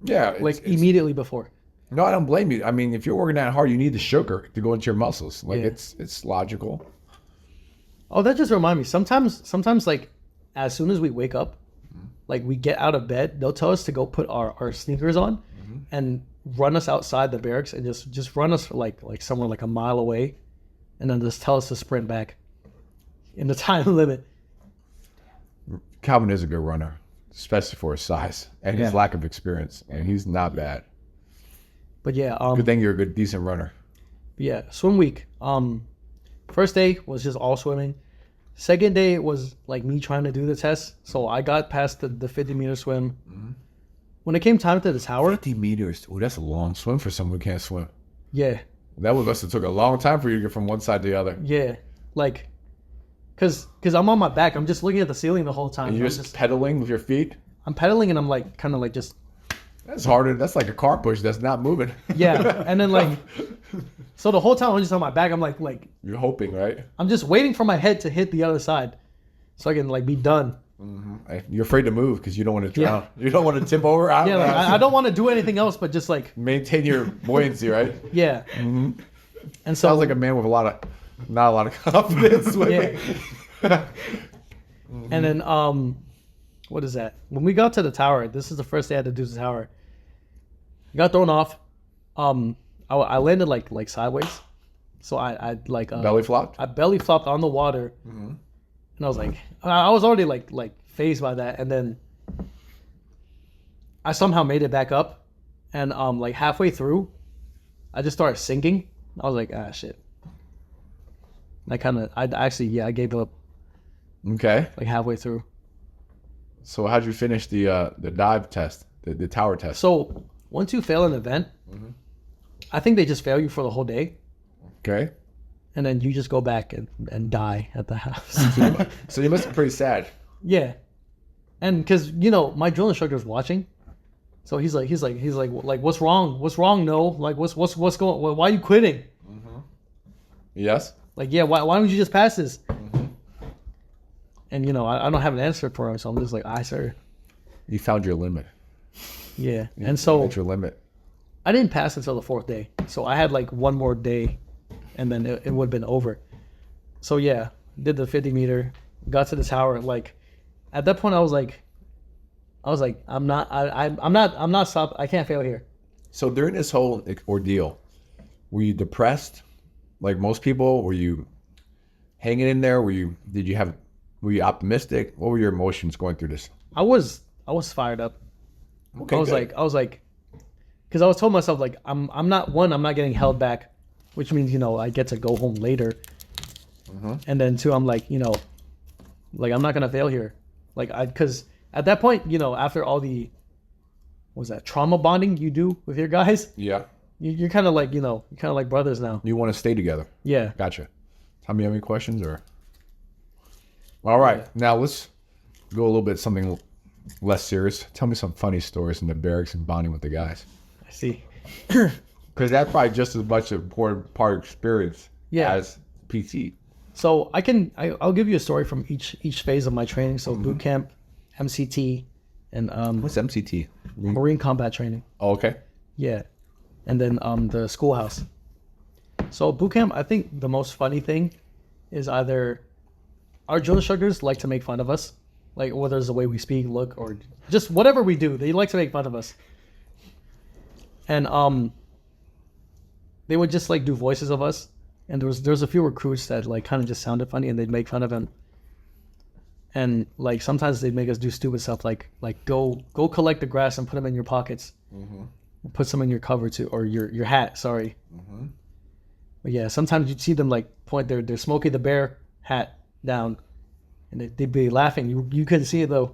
Yeah. like immediately before. No, I don't blame you. I mean, if you're working that hard, you need the sugar to go into your muscles. Like Yeah. it's logical. Oh, that just reminded me. Sometimes like as soon as we wake up, like we get out of bed, they'll tell us to go put our sneakers on and run us outside the barracks and just run us like somewhere like a mile away, and then just tell us to sprint back in the time limit. Calvin is a good runner, especially for his size and his Yeah. lack of experience, and he's not bad. But yeah, Good thing you're a good, decent runner. yeah, swim week. First day was just all swimming. Second day was like me trying to do the test. So I got past the 50-meter swim. When it came time to the tower, 50 meters. Oh, that's a long swim for someone who can't swim. yeah, That must have took a long time for you to get from one side to the other. yeah, like, cause I'm on my back. I'm just looking at the ceiling the whole time. And you're just pedaling with your feet. I'm pedaling and I'm like kind of like just That's harder. That's like a car push that's not moving. yeah. And then like, so the whole time I'm just on my back. I'm like You're hoping, right? I'm just waiting for my head to hit the other side, so I can like be done. You're afraid to move because you don't want to drown. You don't want to tip over. Yeah, like I don't want to do anything else but just like Maintain your buoyancy, right? yeah. And so Sounds like a man with not a lot of confidence. yeah. And then what is that? When we got to the tower, this is the first day I had to do the tower. I got thrown off. I landed like sideways, so I like Belly flopped. I belly flopped on the water, and I was like, I was already like phased by that, and then I somehow made it back up, and like halfway through, I just started sinking. I was like, ah, shit. I I gave up Okay. like halfway through. So how'd you finish the dive test, the tower test? So once you fail an event, I think they just fail you for the whole day, Okay. and then you just go back and die at the house. So you must be pretty sad. Yeah, and because my drill instructor's watching, so he's like what's wrong? What's wrong? No, like what's going? Why are you quitting? Yes. Like yeah, why don't you just pass this? And I don't have an answer for him, so I'm just like, sir. You found your limit. Yeah, and so That's your limit. I didn't pass until the 4th day, so I had like one more day, and then it would have been over. So yeah, did the 50-meter, got to the tower. Like, at that point, I was like, I'm not stop. I can't fail here. So during this whole ordeal, were you depressed, like most people? Were you hanging in there? Were you optimistic? What were your emotions going through this? I was fired up. Okay, I was like, because I was told myself like I'm not getting held back, which means I get to go home later, and then two, I'm like like I'm not gonna fail here, like because at that point after all the what was that trauma bonding you do with your guys, Yeah. you're kind of like you're kind of like brothers now. You want to stay together. Yeah. Gotcha. Tommy, you have any questions or? All right, now let's go a little bit something less serious. Tell me some funny stories in the barracks and bonding with the guys. I see. Because that's probably just as much an important part of experience as PT. So I'll give you a story from each phase of my training. So boot camp, MCT, and What's MCT? Marine combat training. Oh, okay. Yeah, and then the schoolhouse. So boot camp, I think the most funny thing is either our drill instructors like to make fun of us, like whether it's the way we speak, look, or just whatever we do, they like to make fun of us. And they would just like do voices of us, and there was a few recruits that like kind of just sounded funny, and they'd make fun of him. And like sometimes they'd make us do stupid stuff like go collect the grass and put them in your pockets, put some in your cover too, or your hat. Sorry. But yeah, sometimes you'd see them like point their Smokey the Bear hat down, and they'd be laughing. You couldn't see it though.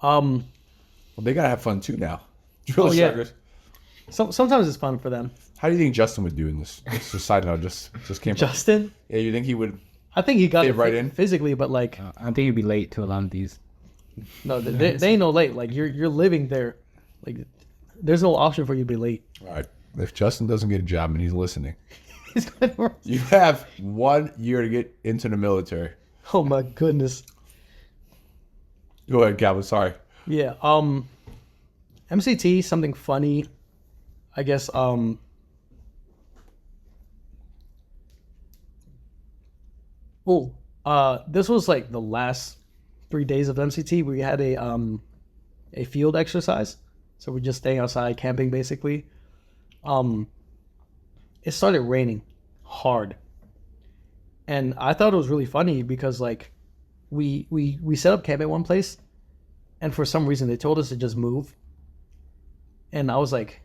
Well, they gotta have fun too now. Drill instructors. Sometimes it's fun for them. How do you think Justin would do in this? Just a side note, just came. Justin? Yeah, you think he would? I think he got fit it right in physically, but like I think you'd be late to a lot of these. no, they ain't no late. Like you're living there, like there's no option for you to be late. All right. If Justin doesn't get a job and he's listening, He's gonna- you have 1 year to get into the military. oh my goodness. Go ahead, Calvin. Sorry. Yeah. MCT, something funny, I guess. This was like the last 3 days of MCT. We had a field exercise, so we're just staying outside camping basically. It started raining hard, and I thought it was really funny because like we set up camp at one place, and for some reason they told us to just move, and I was like,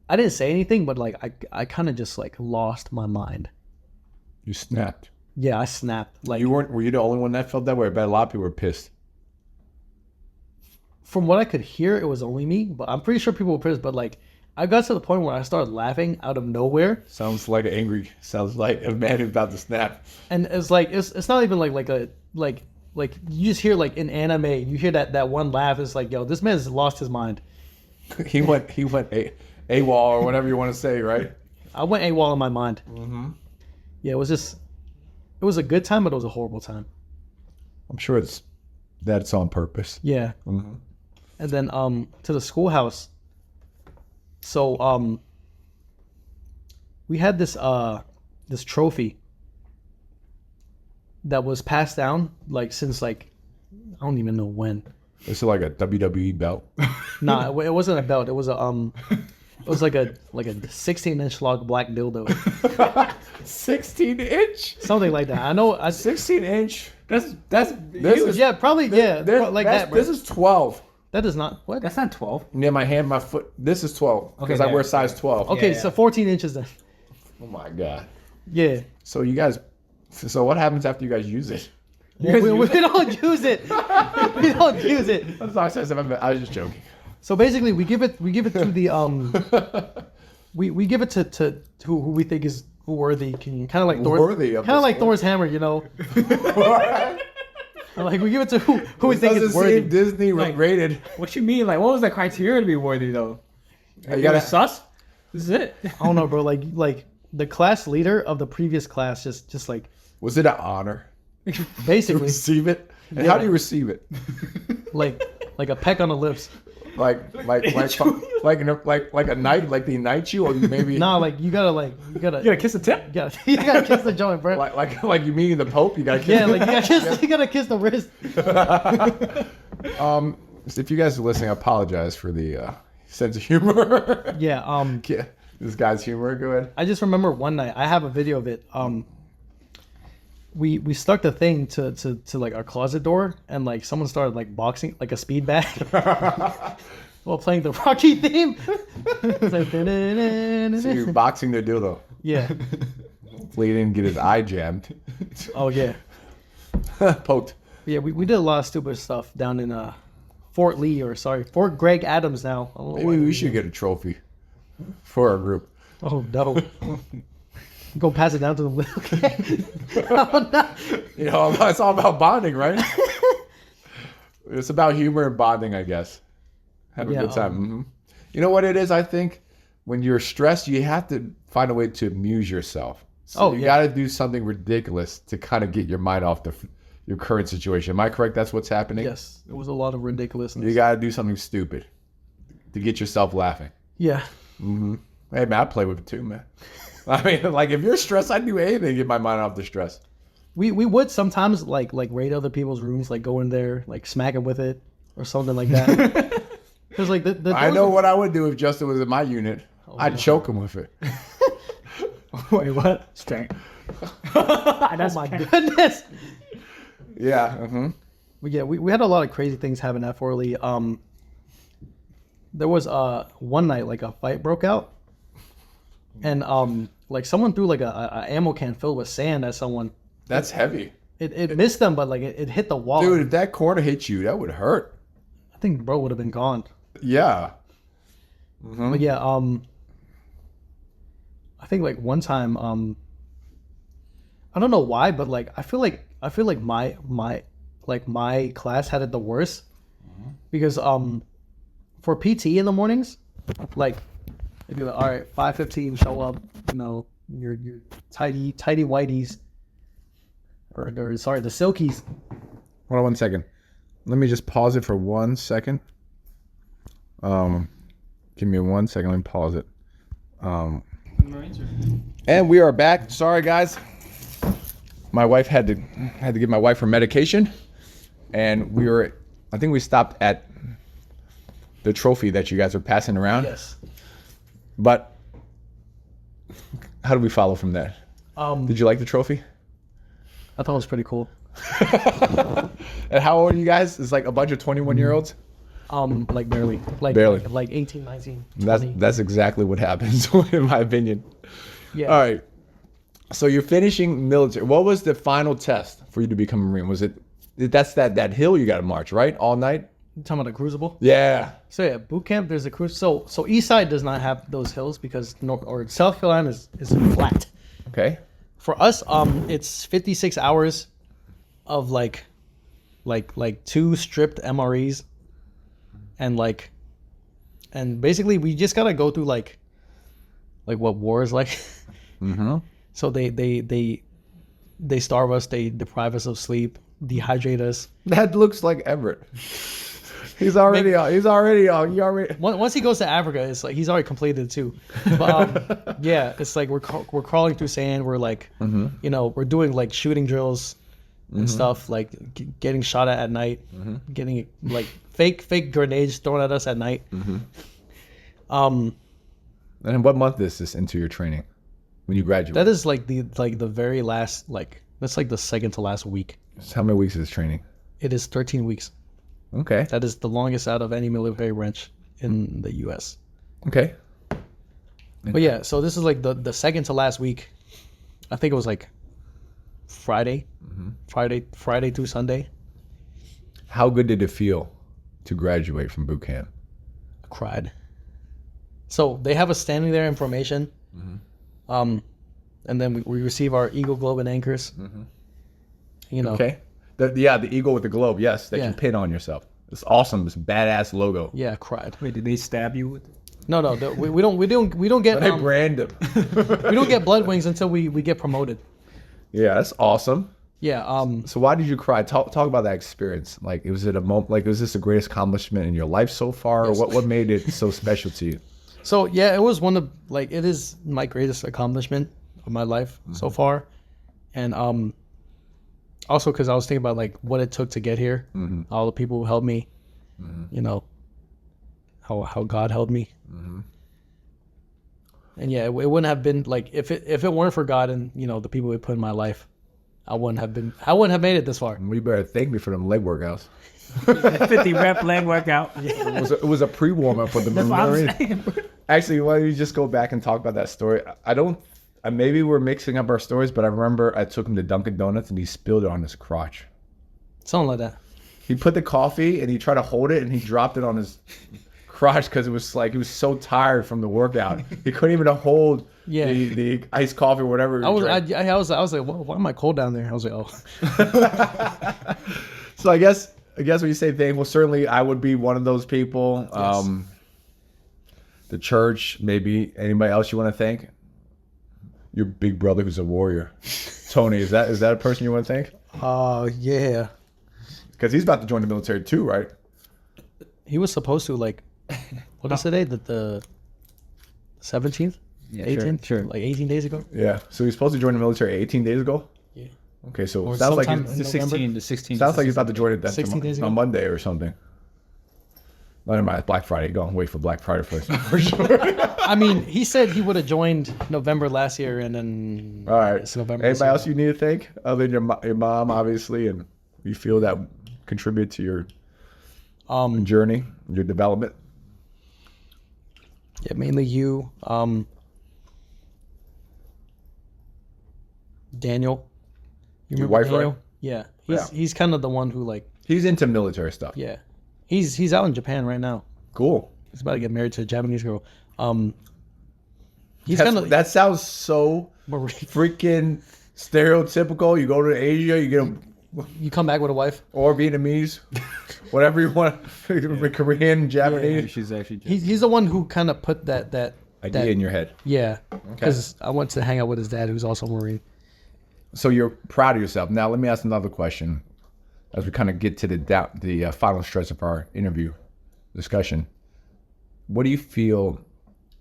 I didn't say anything, but like I kind of just like lost my mind. You snapped. Yeah, I snapped. Like Were you the only one that felt that way? I bet a lot of people were pissed. from what I could hear, it was only me, but I'm pretty sure people were pissed. But like I got to the point where I started laughing out of nowhere. Sounds like a man who's about to snap. And it's like it's not even like you just hear like in anime, you hear that one laugh. It's like, yo, this man's lost his mind. He went AWOL or whatever you want to say, right? I went AWOL in my mind. Yeah, it was a good time, but it was a horrible time. I'm sure that's on purpose. Yeah. And then to the schoolhouse. So we had this trophy that was passed down like since like I don't even know when. Is it like a WWE belt? Nah, it wasn't a belt. It was like a 16-inch long black dildo. 16-inch? Something like that. I know. 16-inch? That's Yeah, probably. Yeah, like that. Bro. This is 12. That is not what. That's not 12. Yeah, my hand, my foot. This is 12 because Okay, I wear size 12. Okay, Yeah. so 14 inches then. Oh my god. Yeah. So you guys. So what happens after you guys use it? We don't use it. We don't use it. That's not I was just joking. So basically, we give it to the we give it to who we think is worthy. Kind of like Thor, Worthy of kind of this like one. Thor's hammer, you know. Like we give it to who we think is Doesn't worthy. seem Disney rated. What you mean? Like, what was the criteria to be worthy though? You gotta sus. This is it. I don't know, bro. Like the class leader of the previous class just like Was it an honor to basically receive it? And how do you receive it? like a peck on the lips. like a night, like they night you, or maybe Nah, like you gotta You gotta kiss the tip. you gotta kiss the joint, bro. like you meeting the Pope, you gotta kiss. Yeah, like you gotta kiss the wrist. If you guys are listening, I apologize for the sense of humor. Yeah. Yeah, this guy's humor. Go ahead. I just remember one night. I have a video of it. We stuck the thing to like our closet door, and like someone started like boxing like a speed bag while playing the Rocky theme. It's like, So you're boxing the dildo. yeah. Hopefully he didn't get his eye jammed. Oh yeah. Poked. Yeah. We did a lot of stupid stuff down in Fort Greg Adams now. I don't know Maybe why. we should get a trophy for our group. Oh no. Go pass it down to them. Okay. Oh, no. You know, it's all about bonding, right? It's about humor and bonding, I guess. Have a good time. You know what it is? I think when you're stressed, you have to find a way to amuse yourself. So you got to do something ridiculous to kind of get your mind off your current situation. Am I correct? That's what's happening? Yes. It was a lot of ridiculousness. You got to do something stupid to get yourself laughing. Yeah. Hey, man, I play with it too, man. I mean, like, if you're stressed, I'd do anything to get my mind off the stress. We would sometimes like raid other people's rooms, like go in there, like smack them with it or something like that. Because like I know what I would do if Justin was in my unit. I'd choke him with it. Wait, what? Strength. That's Oh my goodness. Yeah. But yeah, we had a lot of crazy things happen at Fort Lee. There was one night like a fight broke out, and like someone threw like a ammo can filled with sand at someone. That's heavy. It missed them, but like it hit the wall. Dude, if that corner hit you, that would hurt. I think bro would have been gone. Yeah. But yeah, I think like one time, I don't know why, but like I feel like my class had it the worst because for PT in the mornings, like if you're like, all right, 5:15, show up, you know, your tidy whiteys, or sorry, the silkies. Hold on 1 second. Let me just pause it for 1 second. Give me 1 second. Let me pause it. And we are back. Sorry, guys. My wife had to give my wife her medication, and I think we stopped at the trophy that you guys are passing around. Yes. But how do we follow from that? Did you like the trophy? I thought it was pretty cool. And how old are you guys? It's like a bunch of 21-year-olds. Like barely, Barely. like 18, 19, 20. That's exactly what happens, in my opinion. Yeah. All right. So you're finishing military. What was the final test for you to become a Marine? Was that's that hill you got to march, right? All night? You talking about the Crucible? Yeah. So yeah, boot camp. There's a cruise. So East Side does not have those hills because South Carolina is flat. Okay. For us, it's 56 hours of like 2 stripped MREs, and basically we just gotta go through like what war is like. Mm-hmm. So they starve us, they deprive us of sleep, dehydrate us. That looks like Everett. He's already on. Once he goes to Africa, it's like he's already completed it too. But yeah, it's like we're crawling through sand. We're like, you know, we're doing like shooting drills and stuff, like getting shot at night, getting like fake grenades thrown at us at night. And what month is this into your training when you graduate? That is like the very last, that's like the second to last week. So how many weeks is training? It is 13 weeks. Okay. That is the longest out of any military branch in the U.S. Okay. But yeah, so this is like the second to last week. I think it was like Friday through Sunday. How good did it feel to graduate from boot camp? I cried. So they have us standing there in formation, and then we receive our Eagle Globe and anchors. You know. Okay. The eagle with the globe, yes, that Yeah. you pin on yourself. It's awesome. It's a badass logo. Yeah, I cried. Wait, did they stab you with it? No, we don't get They brand them. we don't get blood wings until we get promoted. Yeah, that's awesome. Yeah. So why did you cry? Talk about that experience. Like, was it a moment? Like, was this the greatest accomplishment in your life so far, or what made it so special to you? So yeah, it was one of like it is my greatest accomplishment of my life so far, and also because I was thinking about like what it took to get here, all the people who helped me, you know, how God helped me, and yeah, it wouldn't have been like if it weren't for God and the people He put in my life, I wouldn't have made it this far. You better thank me for them leg workouts. 50 rep leg workout. It was a pre warm up for the That's what I'm Marines. saying. Actually, why don't you just go back and talk about that story? Maybe we're mixing up our stories, but I remember I took him to Dunkin' Donuts and he spilled it on his crotch. Something like that. He put the coffee and he tried to hold it and he dropped it on his crotch because it was like he was so tired from the workout. He couldn't even hold the iced coffee or whatever. I was like, well, why am I cold down there? I was like, oh. So I guess when you say thankful, certainly I would be one of those people. Yes. The church, maybe anybody else you want to thank? Your big brother who's a warrior. Tony, is that a person you want to thank? Yeah. Because he's about to join the military too, right? He was supposed to what is today? The 17th? Yeah, 18th? sure. Like 18 days ago? Yeah. So he's supposed to join the military 18 days ago? Yeah. Okay, so Or sounds like sometime he's, in The November? 16. sounds like he's about to join it 16 days ago? on Monday or something. Never mind, Black Friday. Go and wait for Black Friday first. For sure. I mean, he said he would have joined November last year, and then All right. it's November. this Anybody year. else you need to thank other than your mom, obviously, and you feel that contribute to your journey, your development? Yeah, mainly you. Daniel. You Your remember wife, Daniel? right? Yeah. Yeah. He's kind of the one who He's into military stuff. yeah. He's out in Japan right now. Cool. He's about to get married to a Japanese girl. He's kind of That sounds so freaking stereotypical. You go to Asia, you get a You come back with a wife. or Vietnamese, whatever you want, Korean, Japanese She's actually. He's the one who kind of put that idea in your head. yeah. Because I went to hang out with his dad, who's also a Marine. So you're proud of yourself. Now let me ask another question, as we kind of get to the final stretch of our interview discussion. What do you feel?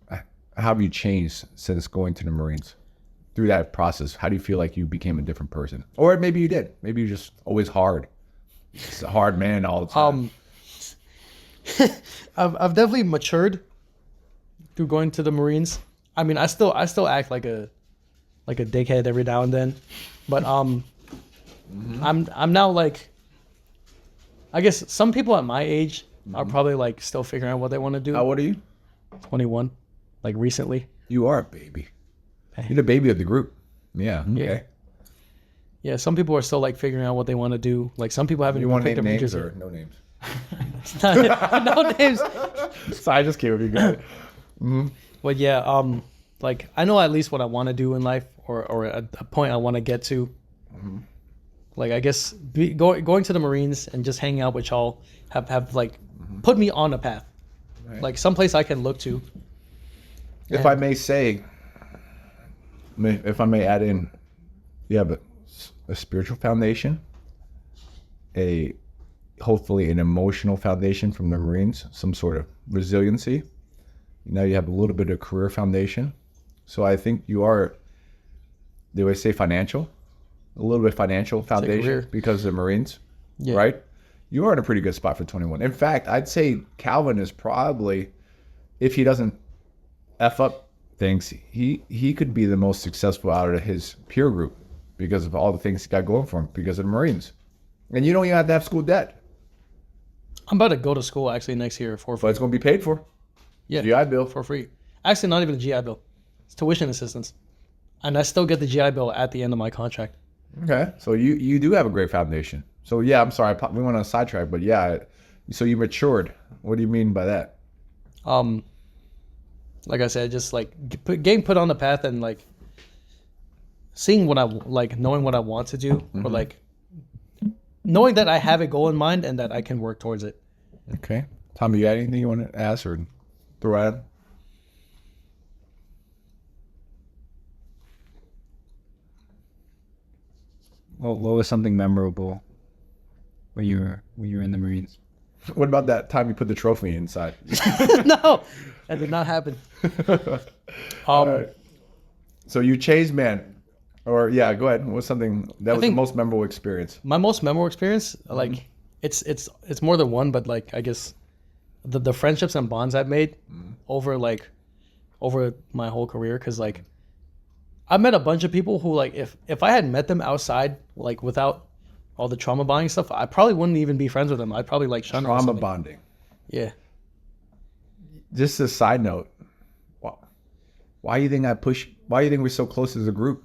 How have you changed since going to the Marines? Through that process, how do you feel like you became a different person? Or maybe you did. Maybe you're just always hard. Just a hard man all the time. I've definitely matured through going to the Marines. I mean, I still act like a dickhead every now and then, but I'm now like, I guess some people at my age are probably like still figuring out what they want to do. How old are you? 21, like recently. You are a baby. You're the baby of the group. Yeah. Okay. Yeah, some people are still like figuring out what they want to do. Like some people haven't You even want to picked name up names majors or no names? yet. No names. Sorry, I just came with you guys. But yeah, like I know at least what I want to do in life, or a point I want to get to. Like I guess going to the Marines and just hanging out with y'all have like put me on a path, like someplace I can look to. If I may say, if I may add in, you have a spiritual foundation, hopefully an emotional foundation from the Marines, some sort of resiliency. Now you have a little bit of career foundation. So I think you are, they always say financial, a little bit financial foundation career. because of the Marines, Yeah. right? You are in a pretty good spot for 21. In fact, I'd say Calvin is probably, if he doesn't F up things, he could be the most successful out of his peer group because of all the things he got going for him because of the Marines. And you don't even have to have school debt, I'm about to go to school actually next year for but free. it's going to be paid for. Yeah, GI Bill. for free. Actually, not even a GI Bill. It's tuition assistance, and I still get the GI Bill at the end of my contract. Okay, so you do have a great foundation. So yeah, I'm sorry, we went on a sidetrack, but yeah, so you matured. What do you mean by that? Like I said, just like getting put on the path and like seeing what I like, knowing what I want to do, or like knowing that I have a goal in mind and that I can work towards it. Okay, Tommy, you got anything you want to ask or throw out? what was something memorable when you were in the Marines? What about that time you put the trophy inside? No, that did not happen. All right. So you changed, man. Or yeah, go ahead. What's something that was the think- most memorable experience? My most memorable experience, like it's more than one, but like I guess the friendships and bonds I've made over my whole career, because like I met a bunch of people who like if I had met them outside, like without all the trauma bonding stuff, I probably wouldn't even be friends with them. I'd probably like shun them or Trauma something. bonding. Yeah. Just a side note. Why do you think why do you think we're so close as a group?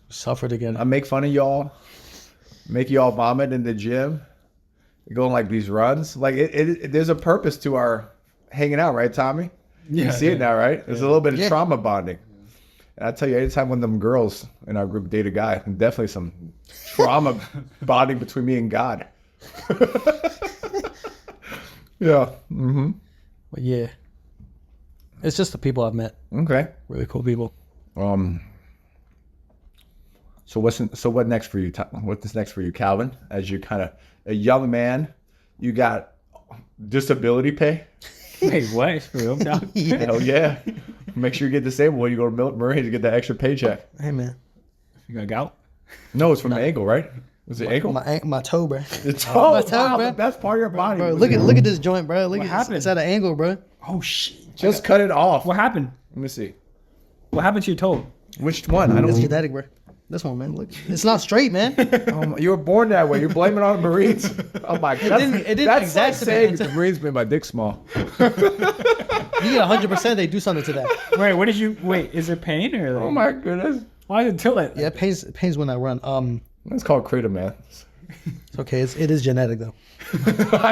Suffered again. I make fun of y'all, make y'all vomit in the gym, go on like these runs. Like there's a purpose to our hanging out, right, Tommy? You see it now, right? There's a little bit of trauma bonding. And I tell you, anytime one of them girls in our group date a guy, definitely some trauma bonding between me and God. Yeah. Mm-hmm. But yeah. It's just the people I've met. Okay. Really cool people. So what next for you? What's next for you, Calvin? As you kind of a young man, you got disability pay. Wait, what? For real? No. Hell yeah! Make sure you get disabled when you go to Marines to get that extra paycheck. Hey man. You got gout? No, it's from the ankle, right? Was it ankle? My toe, bro. It's wow, toe, bro. the best part of your body. Bro, look at this joint, bro. Look What at happened? it's at an angle, bro. Oh shit! Just cut it off. What happened? Let me see. What happened to your toe? Which one? I It's don't. genetic, bro. This one, man. Look, it's not straight, man. You were born that way. You're blaming it on the Marines. Oh my God. it didn't That's like exacerbate saying until- the Marines made my dick small. You get 100%. They do something to that. Wait, what did you? Wait, is it pain or? Like, Oh my goodness. why did it tilt it? Yeah, it pains when I run. That's called Cradle, man. It's okay. It is genetic though.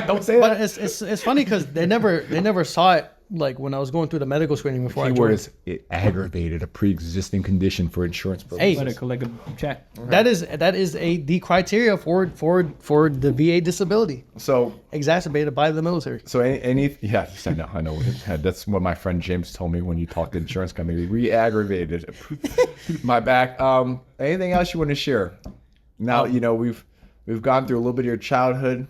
Don't say But that. it's funny because they never saw it like when I was going through the medical screening before I Keyword joined. is it aggravated a pre-existing condition for insurance purposes. Hey, Let it collect a check. that is the criteria for the VA disability So exacerbated by the military. yeah, I know. That's what my friend James told me when you talked to the insurance company. Re-aggravated my back. Anything else you want to share? Now we've gone through a little bit of your childhood.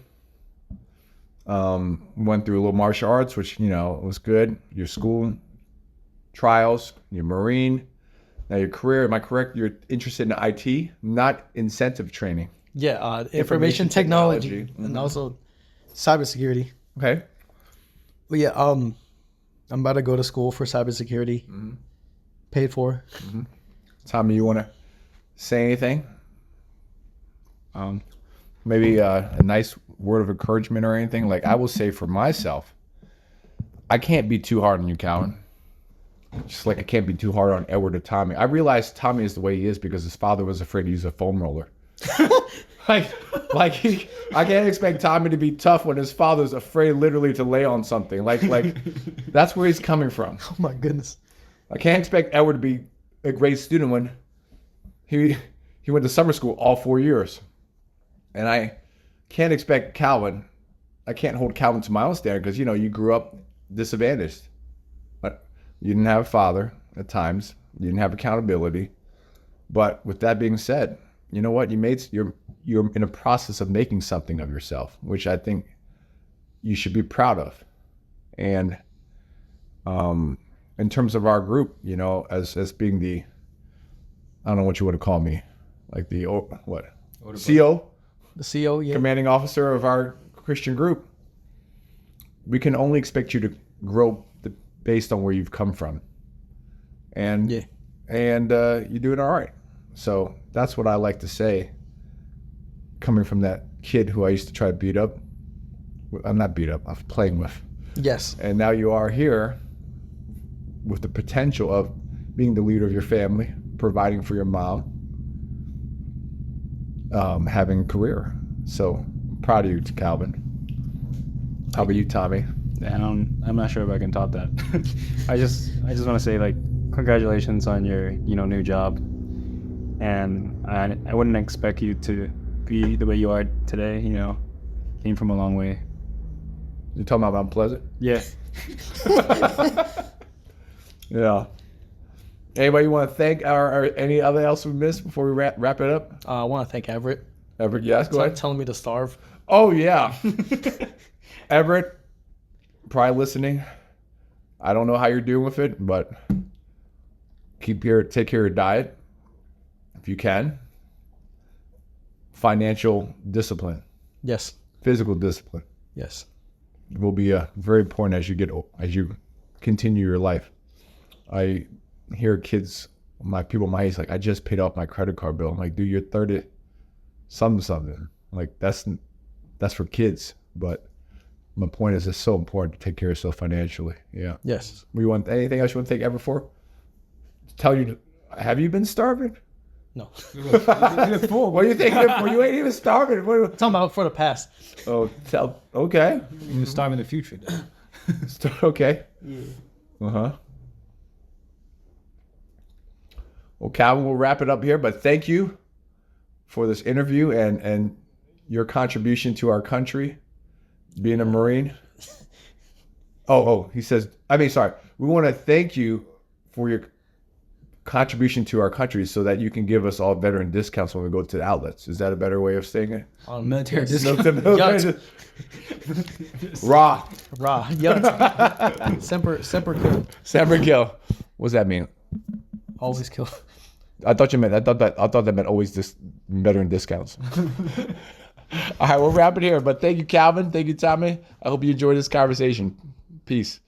Went through a little martial arts, which was good. Your school trials, your Marine. Now your career. Am I correct? You're interested in IT, not incentive training. Yeah, information technology and also cybersecurity. Okay. But yeah, I'm about to go to school for cybersecurity. Paid for. Tommy, you want to say anything? Maybe a nice word of encouragement or anything. Like I will say for myself, I can't be too hard on you, Calvin. Just like I can't be too hard on Edward or Tommy. I realized Tommy is the way he is because his father was afraid to use a foam roller. I can't expect Tommy to be tough when his father's afraid literally to lay on something. Like that's where he's coming from. Oh my goodness. I can't expect Edward to be a great student when he went to summer school all 4 years. And I can't expect Calvin. I can't hold Calvin to my own standard because, you grew up disadvantaged. But you didn't have a father at times. You didn't have accountability. But with that being said, you know what? You're in a process of making something of yourself, which I think you should be proud of. And in terms of our group, as being the, I don't know what you want to call me, like the, what? CO? The CO, yeah. Commanding officer of our Christian group. We can only expect you to grow based on where you've come from. And you're doing all right. So that's what I like to say, coming from that kid who I used to try to beat up. I'm not beat up, I was playing with. Yes. And now you are here with the potential of being the leader of your family, providing for your mom, having a career. So I'm proud of you, Calvin. How about you, Tommy? I'm not sure if I can top that. I just want to say congratulations on your new job, and I wouldn't expect you to be the way you are today. Came from a long way. You're talking about Mount Pleasant? Yeah. Yeah. Anybody you want to thank or any other else we missed before we wrap it up? I want to thank Everett Everett, yes, go for ahead. telling me to starve. Oh yeah, Everett, probably listening. I don't know how you're doing with it, but take care of your diet if you can. Financial discipline, Yes. physical discipline Yes. will be very important as you continue your life. I hear kids, people my age, like, I just paid off my credit card bill. I'm like, dude, you're 30 something. Like, that's for kids. But my point is, it's so important to take care of yourself financially. Yeah. Yes. We want anything else you want to thank Ever for? Tell you, have you been starving? No. What do you think? You ain't even starving. Talking about for the past. Okay. You starve in the future. Okay. Yeah. Well, Calvin, we'll wrap it up here, but thank you for this interview and your contribution to our country, being a Marine. He says, we want to thank you for your contribution to our country so that you can give us all veteran discounts when we go to the outlets. Is that a better way of saying it? Military yes. discount. Raw. Yeah. Semper kill. Semper kill. What's that mean? Always kill. I thought that meant always veteran discounts. All right, we'll wrap it here. But thank you, Calvin. Thank you, Tommy. I hope you enjoyed this conversation. Peace.